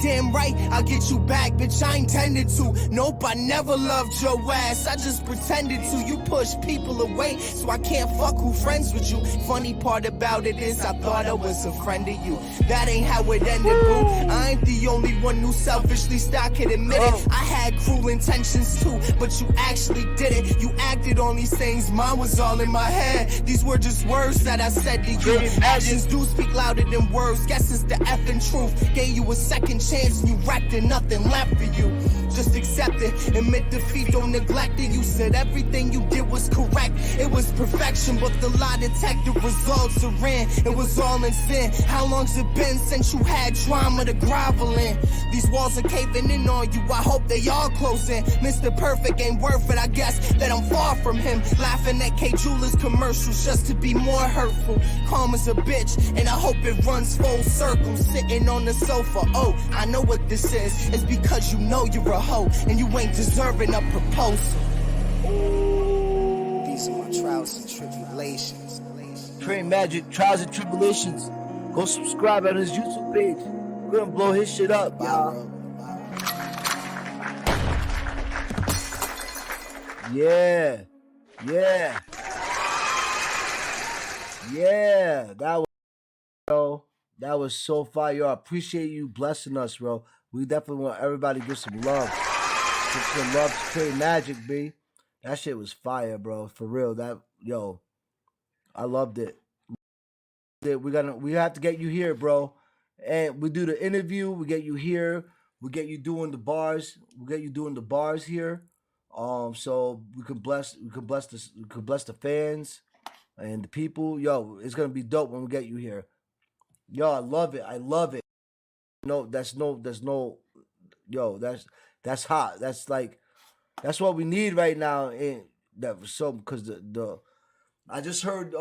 Damn right, I'll get you back, bitch, I intended to. Nope, I never loved your ass, I just pretended to. You push people away, so I can't fuck who friends with you. Funny part about it is I thought I was a friend of you. That ain't how it ended, boo. I ain't the only one who selfishly stuck it, admit it. I had cruel intentions too, but you actually did it. You acted on these things, mine was all in my head. These were just words that I said to you. Actions do speak louder than words, guess it's the effing truth. Gave you a second chance and you wrecked it, nothing left for you. Just accept it, admit defeat, don't neglect it. You said everything you did was correct, it was perfection, but the lie detected results are in. It was all in sin. How long's it been since you had drama to grovel in? These walls are caving in on you, I hope they all close in. Mr. Perfect ain't worth it, I guess that I'm far from him. Laughing at K. Jewelers commercials just to be more hurtful. Calm as a bitch, and I hope it runs full circle. Sitting on the sofa, oh, I know what this is. It's because you know you're a hoe, and you ain't deserving a proposal. These are my trials and tribulations. Train Magic, Trials and Tribulations. Go subscribe on his YouTube page. We're gonna blow his shit up, y'all. Yeah. That was so fire. Yo, I appreciate you blessing us, bro. We definitely want everybody to give some love. Give some love to Train Magic, B. That shit was fire, bro. For real. I loved it. We have to get you here, bro. And we do the interview, we get you here, we get you doing the bars, here. So we could bless the fans and the people. Yo, it's gonna be dope when we get you here. Yo, I love it. That's hot. That's what we need right now. And that was so because I just heard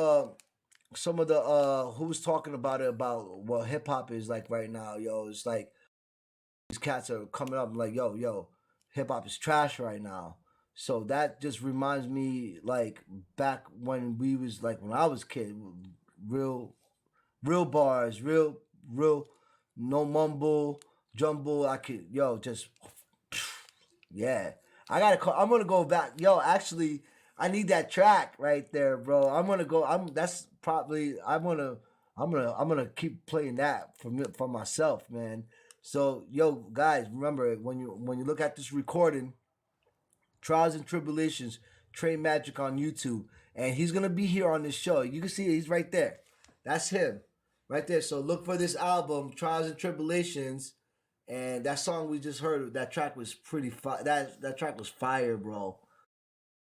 some of the who was talking about it, about what hip hop is like right now. Yo, it's like these cats are coming up like, yo, hip hop is trash right now. So that just reminds me like back when we was like when I was a kid, real bars, real no mumble jumble. I could yeah. I'm gonna go back. Yo, actually, I need that track right there, bro. I'm gonna go. I'm gonna keep playing that for myself, man. So, yo, guys, remember when you look at this recording, Trials and Tribulations, Trey Magic on YouTube, and he's gonna be here on this show. You can see it, he's right there. That's him, right there. So look for this album, Trials and Tribulations, and that song we just heard. That track was pretty fire. That track was fire, bro.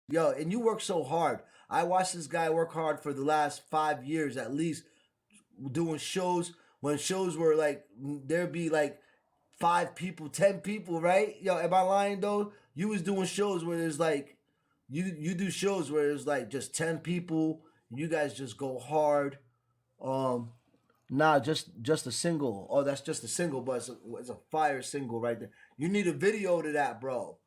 Yo, and you work so hard. I watched this guy work hard for the last 5 years at least, doing shows. When shows were like, there'd be like 5 people, 10 people, right? Yo, am I lying though? You was doing shows where there's like, you do shows where there's like just 10 people. You guys just go hard. Nah, just a single. Oh, that's just a single, but it's a fire single right there. You need a video to that, bro.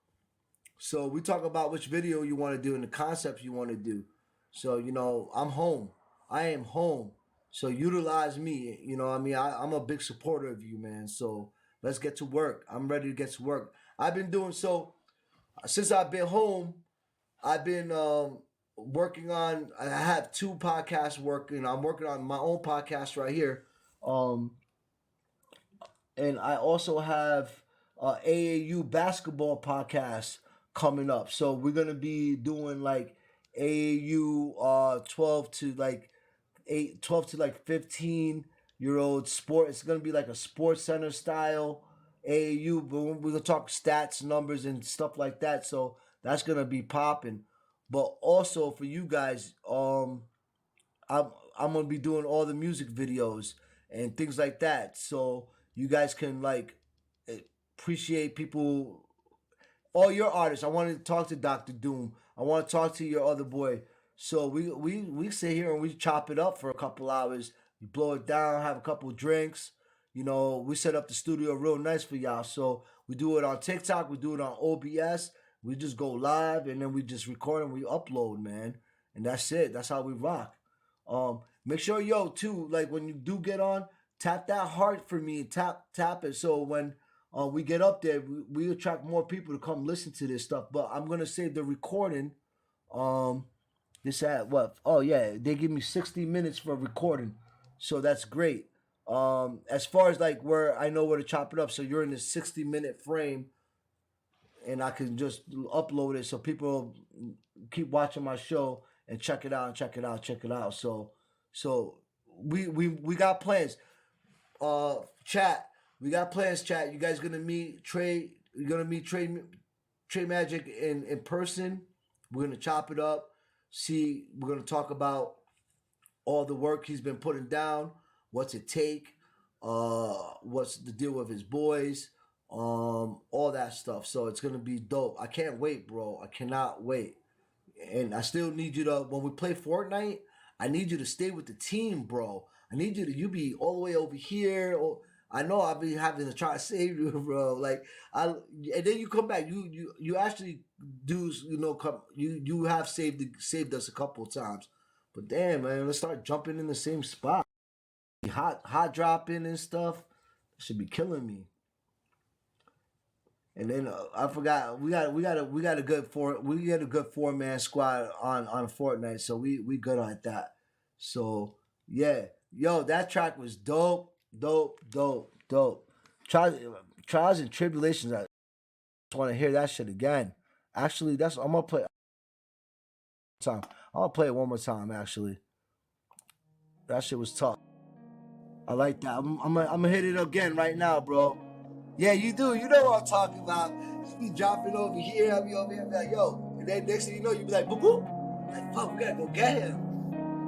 So we talk about which video you want to do and the concepts you want to do. So, you know, I'm home. I am home. So utilize me. You know what I mean? I'm a big supporter of you, man. So let's get to work. I'm ready to get to work. I've been doing so since I've been home. I've been working on. I have 2 podcasts working. I'm working on my own podcast right here. And I also have AAU basketball podcast coming up. So we're gonna be doing like AAU 12 to like 15-year-old sport. It's gonna be like a sports center style AAU, but we're gonna talk stats, numbers, and stuff like that. So that's gonna be popping. But also for you guys, I'm gonna be doing all the music videos and things like that. So you guys can like appreciate people, all your artists. I want to talk to Dr. Doom. I want to talk to your other boy. So we sit here and we chop it up for a couple hours. We blow it down, have a couple drinks. You know, we set up the studio real nice for y'all. So we do it on TikTok. We do it on OBS. We just go live and then we just record and we upload, man. And that's it. That's how we rock. Make sure, yo, too, like when you do get on, tap that heart for me. Tap it. So when we get up there, we attract more people to come listen to this stuff. But I'm gonna save the recording. This at what? Oh yeah, they give me 60 minutes for recording, so that's great. As far as like where I know where to chop it up, so you're in this 60-minute frame, and I can just upload it so people keep watching my show and check it out. So we got plans. Chat. We got plans, chat. You guys gonna meet Trey. You're gonna meet Trey Magic in person. We're gonna chop it up. See, we're gonna talk about all the work he's been putting down. What's it take? What's the deal with his boys? All that stuff. So it's gonna be dope. I can't wait, bro. I cannot wait. And I still need you to, when we play Fortnite, I need you to stay with the team, bro. I need you be all the way over here. Or I know I'll be having to try to save you, bro. Like and then you come back. You actually do, you know, come. You have saved us a couple of times. But damn, man, let's start jumping in the same spot. Hot dropping and stuff. Should be killing me. And then I forgot we got a good 4-man squad on Fortnite, so we good at that. So yeah, yo, that track was dope. Trials and Tribulations. I just want to hear that shit again. Actually, I'm gonna play time. I'm gonna play it one more time. Actually, that shit was tough. I like that. I'm gonna hit it again right now, bro. Yeah, you do. You know what I'm talking about. You be dropping over here. I'll be over here. I'll be like, yo. And then next thing you know, you be like, boop, boop. Like, fuck, we gotta go get him.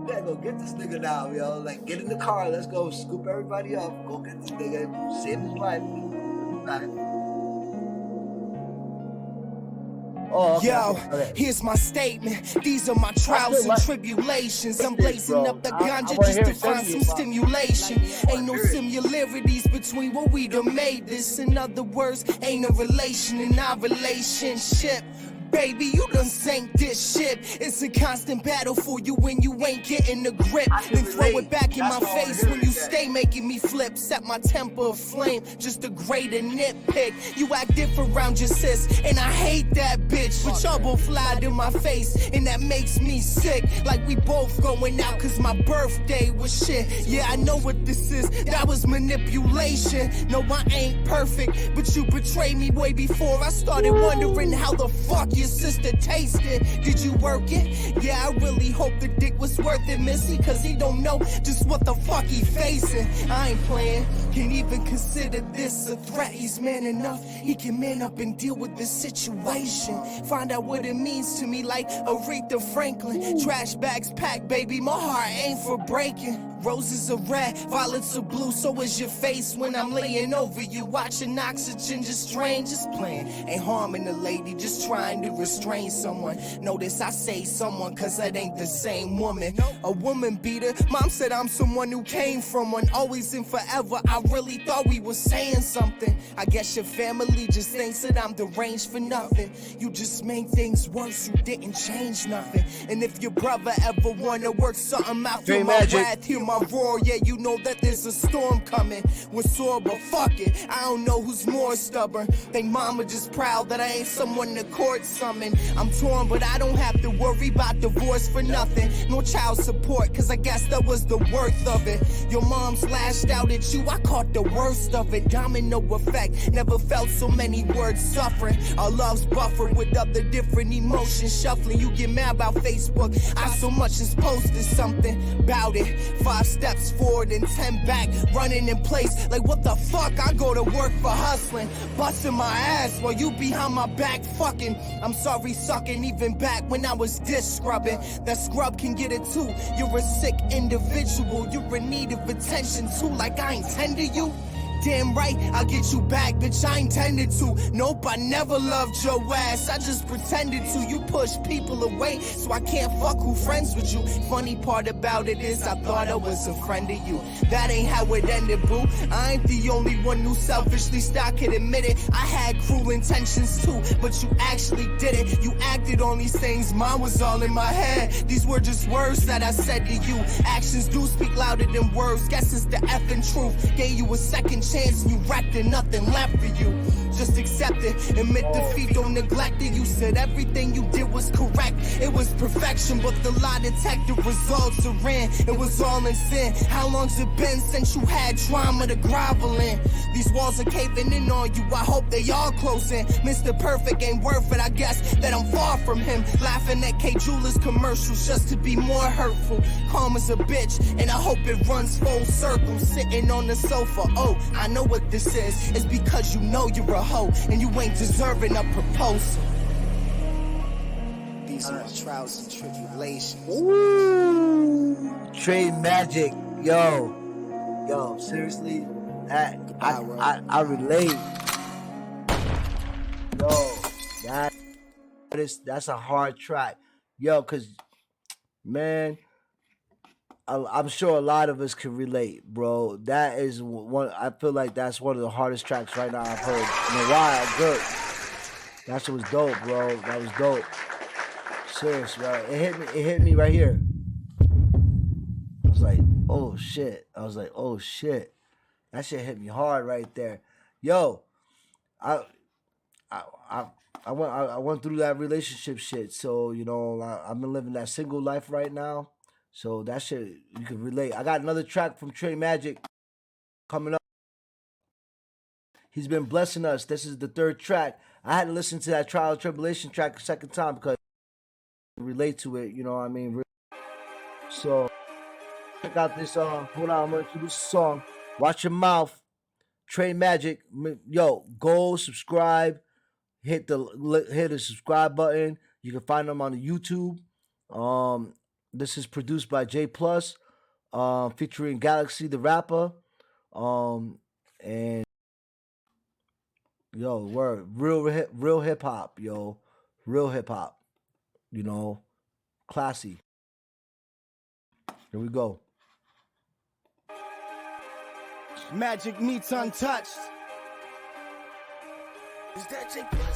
We gotta go get this nigga now, yo. Like, get in the car. Let's go scoop everybody up. Go get this nigga. Save his life. Oh, okay, Yo, here's my statement. These are my trials and tribulations. I'm blazing up the ganja just to find some stimulation. Ain't no similarities between what we done made this. In other words, ain't a relation in our relationship. Baby, you done sank this ship. It's a constant battle for you when you ain't getting the grip. Then throw it back in my face when you stay making me flip, set my temper aflame, just a greater nitpick. You act different around your sis, and I hate that bitch. But y'all both lied in my face, and that makes me sick. Like we both going out cause my birthday was shit. Yeah, I know what this is, that was manipulation. No, I ain't perfect, but you betrayed me way before I started wondering how the fuck your sister tasted. Did you work it? Yeah, I really hope the dick was worth it, Missy, cause he don't know just what the fuck he facing. I ain't playing, can't even consider this a threat. He's man enough, he can man up and deal with this situation. Find out what it means to me like Aretha Franklin. Trash bags packed, baby, my heart ain't for breaking. Roses are red, violets are blue, so is your face when I'm laying over you. Watching oxygen just drain, just playing. Ain't harming a lady, just trying to restrain someone. Notice I say someone, cause that ain't the same woman. A woman beater, mom said I'm someone who came from one. Always and forever, I really thought we were saying something. I guess your family just thinks that I'm deranged for nothing. You just made things worse, you didn't change nothing. And if your brother ever wanna work something out through my wrath, hear my roar, yeah, you know that there's a storm coming. We're sore, but fuck it, I don't know who's more stubborn. Think mama just proud that I ain't someone the court summon. I'm torn, but I don't have to worry about divorce for nothing. No child support, cause I guess that was the worth of it. Your mom's lashed out at you, I caught the worst of it. Domino effect, never felt so many words suffering. Our love's buffered with other different emotions shuffling. You get mad about Facebook, I so much as posted something about it. 5 steps forward and 10 back, running in place. Like what the fuck, I go to work for hustling, busting my ass while you behind my back fucking. I'm sorry sucking even back when I was dish scrubbing. That scrub can get it too. You're a sick individual, you're in need of attention too, like I intended you. Damn right, I'll get you back, bitch, I intended to. Nope, I never loved your ass, I just pretended to. You push people away, so I can't fuck who friends with you. Funny part about it is, I thought I was a friend of you. That ain't how it ended, boo. I ain't the only one who selfishly stock could admit it. I had cruel intentions too, but you actually did it. You acted on these things, mine was all in my head. These were just words that I said to you. Actions do speak louder than words, guess it's the effing truth. Gave you a second chance and you wrecked it, nothing left for you. Just accept it, admit defeat, don't neglect it. You said everything you did was correct, it was perfection, but the lie detected results are in. It was all in sin. How long's it been since you had trauma to grovel in? These walls are caving in on you, I hope they all close in. Mr. Perfect ain't worth it, I guess that I'm far from him. Laughing at K. Jewelers commercials just to be more hurtful. Calm as a bitch, and I hope it runs full circle. Sitting on the sofa, oh, I know what this is. It's because you know you're a hoe, and you ain't deserving a proposal. These are my trials and tribulations. Ooh, Trade Magic, yo, seriously, I relate. Yo, that's a hard track, yo, cause man, I'm sure a lot of us can relate, bro. That is one. I feel like that's one of the hardest tracks right now I've heard in a while. Good. That shit was dope, bro. That was dope. Serious, bro. It hit me right here. I was like, oh shit. That shit hit me hard right there. Yo, I went through that relationship shit. So, you know, I've been living that single life right now. So that shit, you can relate. I got another track from Trey Magic coming up. He's been blessing us. This is the 3rd track. I had to listen to that Trial and Tribulation track a second time because I relate to it, you know what I mean? So check out this hold on, I'm gonna introduce the song. Watch Your Mouth, Trey Magic. Yo, go subscribe, hit the subscribe button. You can find them on the YouTube. This is produced by J Plus, featuring Galaxy the Rapper. And yo, word, real hip hop, yo. Real hip hop. You know, classy. Here we go. Magic meets untouched.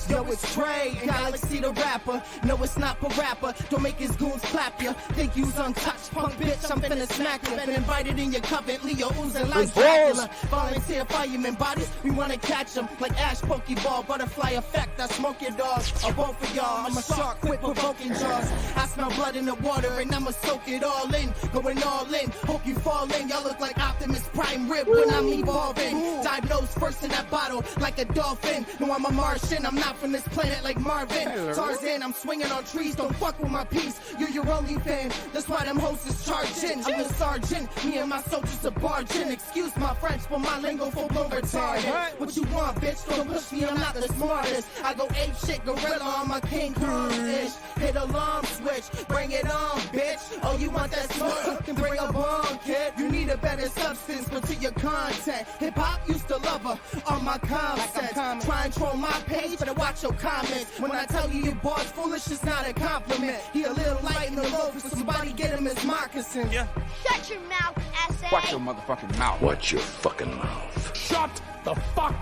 Yo, it's Trey, Galaxy the rapper. No, it's not for rapper. Don't make his goons clap ya. Think you's untouched, punk bitch. I'm finna smack ya. Been invited in your coven, Leo oozing like Dracula. Volunteer fireman bodies, we wanna catch them like Ash Pokeball, butterfly effect. I smoke your dogs, or both of y'all. I'm a shark, quit provoking jaws. I smell blood in the water and I'ma soak it all in. Going all in, hope you fall in. Y'all look like Optimus Prime Rib when I'm evolving. Dive nose first in that bottle like a dolphin. No, I'm a Martian, I'm not from this planet like Marvin. Tarzan, I'm swinging on trees, don't fuck with my piece. You're your only fan, that's why them hoes is charging. I'm the sergeant, me and my soldiers are barging. Excuse my French, but my lingo full-blown retarded. What you want, bitch? Don't push me, I'm not the smartest. I go ape shit, gorilla on my King Kong-ish. Hit alarm switch, bring it on, bitch. Oh, you want that smoke? Then bring a bomb, kid. You need a better substance, but to your content. Hip-hop used to love her on my concepts. Try and troll my page, better watch your comments. When I tell you your boss foolish, it's not a compliment. He a little light in the loaf, so somebody get him his moccasin. Yeah. Shut your mouth, essay. Watch your motherfucking mouth. Watch your fucking mouth. Shut the fuck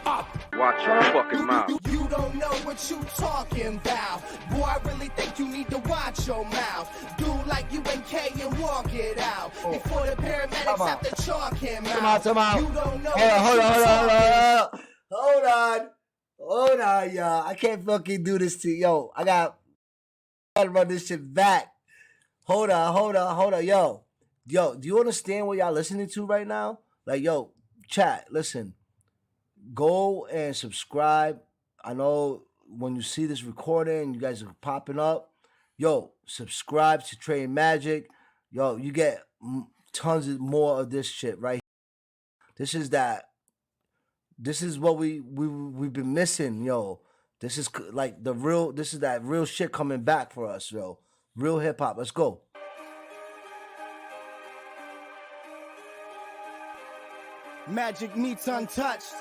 up. Watch your fucking mouth. You don't know what you talking about. Boy, I really think you need to watch your mouth. Do like you and K and walk it out. Before the paramedics have to chalk him out. Come on. You don't know Hold on, y'all. I can't fucking do this to you. Yo, I gotta run this shit back. Hold on. Yo, do you understand what y'all listening to right now? Like, yo, chat, listen. Go and subscribe. I know when you see this recording, you guys are popping up. Yo, subscribe to Trey Magic. Yo, you get tons of more of this shit right here. This is what we've been missing, yo. This is like this is that real shit coming back for us, yo. Real hip hop. Let's go. Magic meets untouched.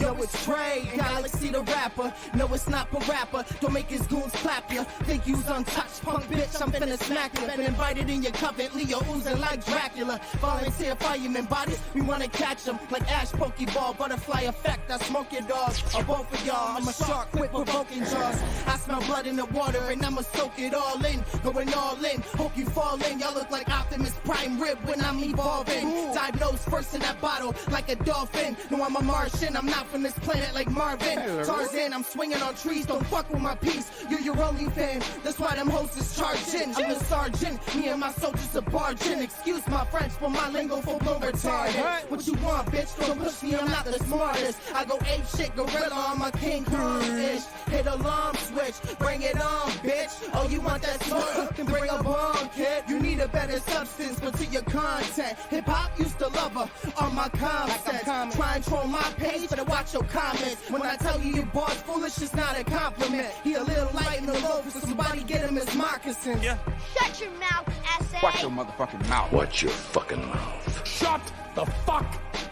Yo, it's Trey, Galaxy the rapper. No, it's not for rapper. Don't make his goons clap ya. Think you's untouched, punk bitch. I'm finna smack ya. Been invited in your coven, Leo oozing like Dracula. Volunteer fireman bodies, we wanna catch them like Ash Pokeball, butterfly effect. I smoke your dogs, or both of y'all. I'm a shark, quit provoking jaws. I smell blood in the water and I'ma soak it all in. Going all in, hope you fall in. Y'all look like Optimus Prime Rib when I'm evolving. Dive nose first in that bottle like a dolphin. No, I'm a Martian, I'm not from this planet like Marvin. Tarzan, I'm swinging on trees, don't fuck with my piece. You're your only fan, that's why them hoes is charging. I'm the sergeant, me and my soldiers are barging. Excuse my French, but my lingo full-blown retarded. What you want, bitch? Don't push me, I'm not the smartest. I go ape shit, gorilla on my King Kong-ish. Hit alarm switch, bring it on, bitch. Oh, you want that smoke? Then bring a bomb, kid. You need a better substance, but to your content. Hip-hop used to love her on my concepts. Try and troll my page, better watch your comments. When I tell you your boss foolish, it's not a compliment. He a little light in the loaf, so somebody get him his moccasin. Yeah. Shut your mouth, essay. Watch your motherfucking mouth. Watch your fucking mouth. Shut the fuck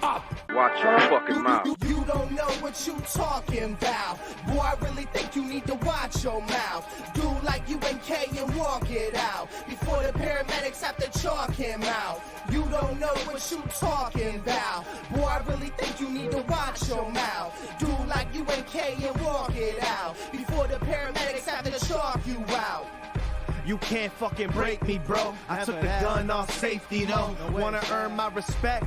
up. Watch your fucking mouth. You don't know what you talking about. Boy, I really think you need to watch your mouth. Do like you and K and walk it out. Before the paramedics have to chalk him out. You don't know what you talking about. Boy, I really think you need to watch your mouth. Do like you and K and walk it out. Before the paramedics have to chalk you out. You can't fucking break me, bro. I took the gun off safety, though. Wanna earn my respect?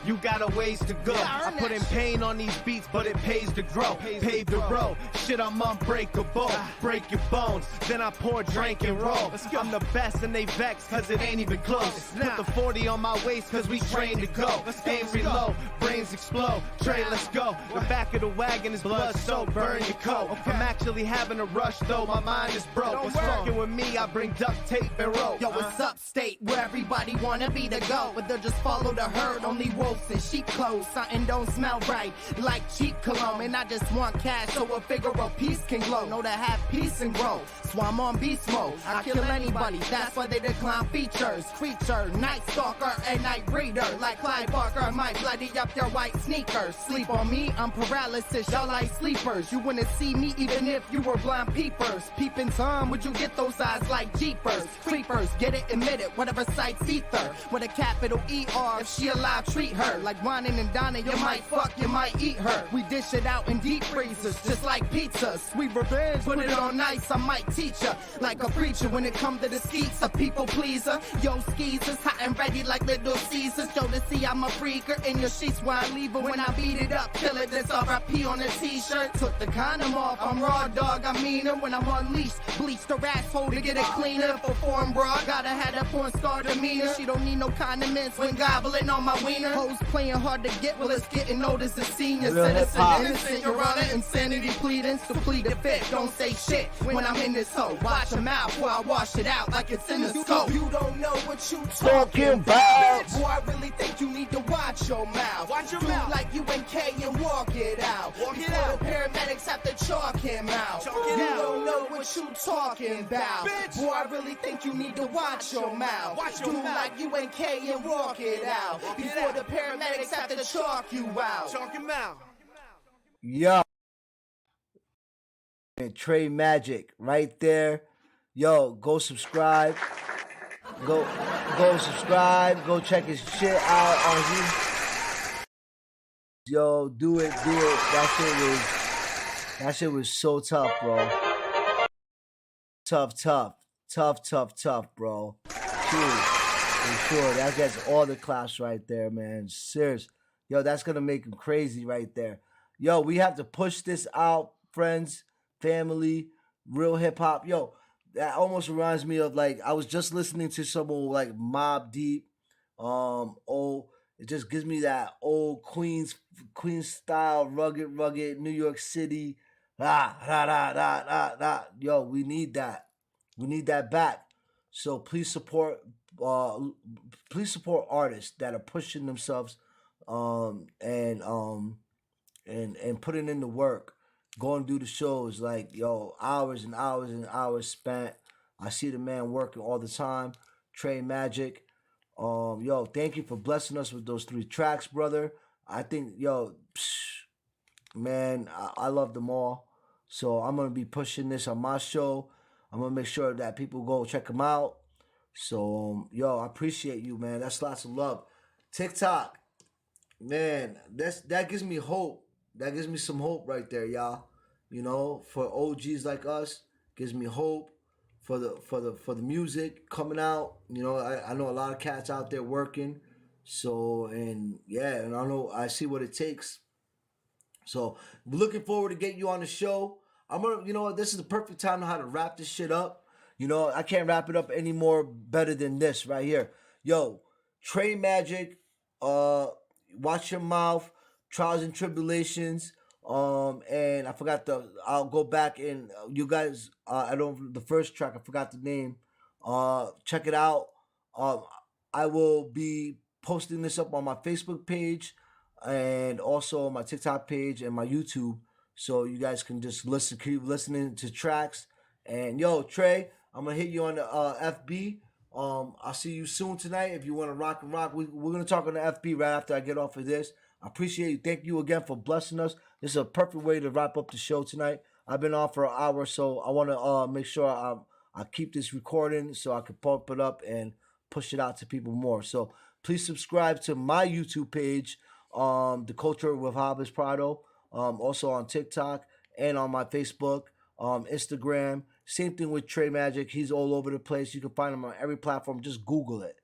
You got a ways to go. I put in pain on these beats, but it pays to grow. Pave the road. Shit, I'm unbreakable. Break your bones. Then I pour, drink, and roll. I'm the best, and they vex, cause it ain't even close. Put the 40 on my waist, cause we trained to go. Aim reload, brains explode. Trey, let's go. The back of the wagon is blood soaked. Burn your coat. I'm actually having a rush, though. My mind is broke. What's fucking with me? I bring duct tape and rope. Yo, it's upstate where everybody wanna be the go, but they'll just follow the herd. Only wolves in sheep clothes. Something don't smell right, like cheap cologne. And I just want cash so a figure of peace can glow. Know to have peace and grow, so I'm on beast mode. I kill anybody, that's why they decline features. Creature, night stalker, and night reader. Like Clyde Barker, might bloody up your white sneakers. Sleep on me, I'm paralysis, y'all like sleepers. You wouldn't see me even if you were blind peepers. Peeping Tom, would you get those eyes like Jeepers? Creepers, get it, admit it, whatever sights ether. With a capital ER, if she alive, treat her. Like whining and dining, you might fuck, you might eat her. We dish it out in deep freezers, just like pizzas. Sweet revenge, put it on ice, I might teach her. Like a preacher when it comes to the skeets, a people pleaser. Yo, skis is hot and ready like Little Caesars. Show to see I'm a freaker in your sheets where I leave her. When I beat it up, kill it, there's R.I.P. on the t-shirt. Took the condom off, I'm raw dog, I mean her. When I'm unleashed, bleach the asshole to get it cleaner. For foreign broad, gotta have that porn star demeanor. She don't need no condiments when gobbling on my wiener. Hoes playing hard to get, well it's getting old as a senior citizen. Innocent, your honor, insanity pleadings to plead the fifth. Don't say shit when I'm in this hoe. Watch your mouth while I wash it out like it's in the scope. You don't know what you talking about. Boy, I really think you need to watch your mouth. Watch your mouth like you and K and walk it out. Walk it out. The paramedics have to chalk him out. You don't know what you talking about. Bitch. Boy, I really think you need to watch your mouth. Watch your mouth like you and K and walk it out. Before the paramedics have to chalk you out. Chalk him out. Yo. And Trey Magic right there. Yo, go subscribe. Go subscribe. Go check his shit out on YouTube. Yo, do it. That shit was so tough, bro. Tough, bro. For sure. That gets all the claps right there, man. Serious. Yo, that's gonna make him crazy right there. Yo, we have to push this out, friends, family, real hip hop. Yo, that almost reminds me of, like, I was just listening to some old, like, Mobb Deep. It just gives me that old Queens style, rugged New York City. Yo, we need that. We need that back. So please support artists that are pushing themselves and putting in the work. Go and do the shows, like, yo, hours and hours and hours spent. I see the man working all the time. Trey Magic. Yo, thank you for blessing us with those 3 tracks, brother. I think, yo, man, I love them all. So I'm going to be pushing this on my show. I'm going to make sure that people go check them out. So, yo, I appreciate you, man. That's lots of love. TikTok, man, that gives me hope. That gives me some hope right there, y'all. You know, for OGs like us, gives me hope for the music coming out. You know, I know a lot of cats out there working. So, and I see what it takes. So, looking forward to getting you on the show. This is the perfect time to how to wrap this shit up. You know, I can't wrap it up any more better than this right here. Yo, Trey Magic, watch your mouth, trials and tribulations. And I forgot I'll go back and you guys, the first track, I forgot the name. Check it out. I will be posting this up on my Facebook page and also my TikTok page and my YouTube. So you guys can just keep listening to tracks. And yo, Trey, I'm gonna hit you on the FB. I'll see you soon tonight. If you want to rock and rock, we're gonna talk on the FB right after I get off of this. I appreciate you. Thank you again for blessing us. This is a perfect way to wrap up the show tonight. I've been on for an hour, so I want to make sure I keep this recording so I can pump it up and push it out to people more. So please subscribe to my YouTube page, The Culture with Jabes Prado. Also on TikTok and on my Facebook, Instagram. Same thing with Trey Magic. He's all over the place. You can find him on every platform. Just Google it.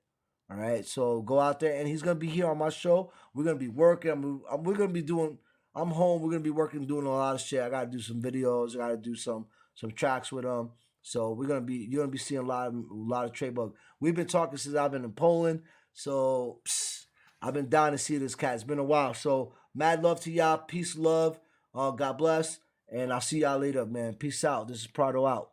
All right. So go out there, and he's gonna be here on my show. We're gonna be working. We're gonna be doing. I'm home. We're gonna be working, doing a lot of shit. I gotta do some videos. I gotta do some tracks with him. So you're gonna be seeing a lot of Trey Bug. We've been talking since I've been in Poland. So I've been down to see this cat. It's been a while. So mad love to y'all. Peace, love. God bless. And I'll see y'all later, man. Peace out. This is Prado out.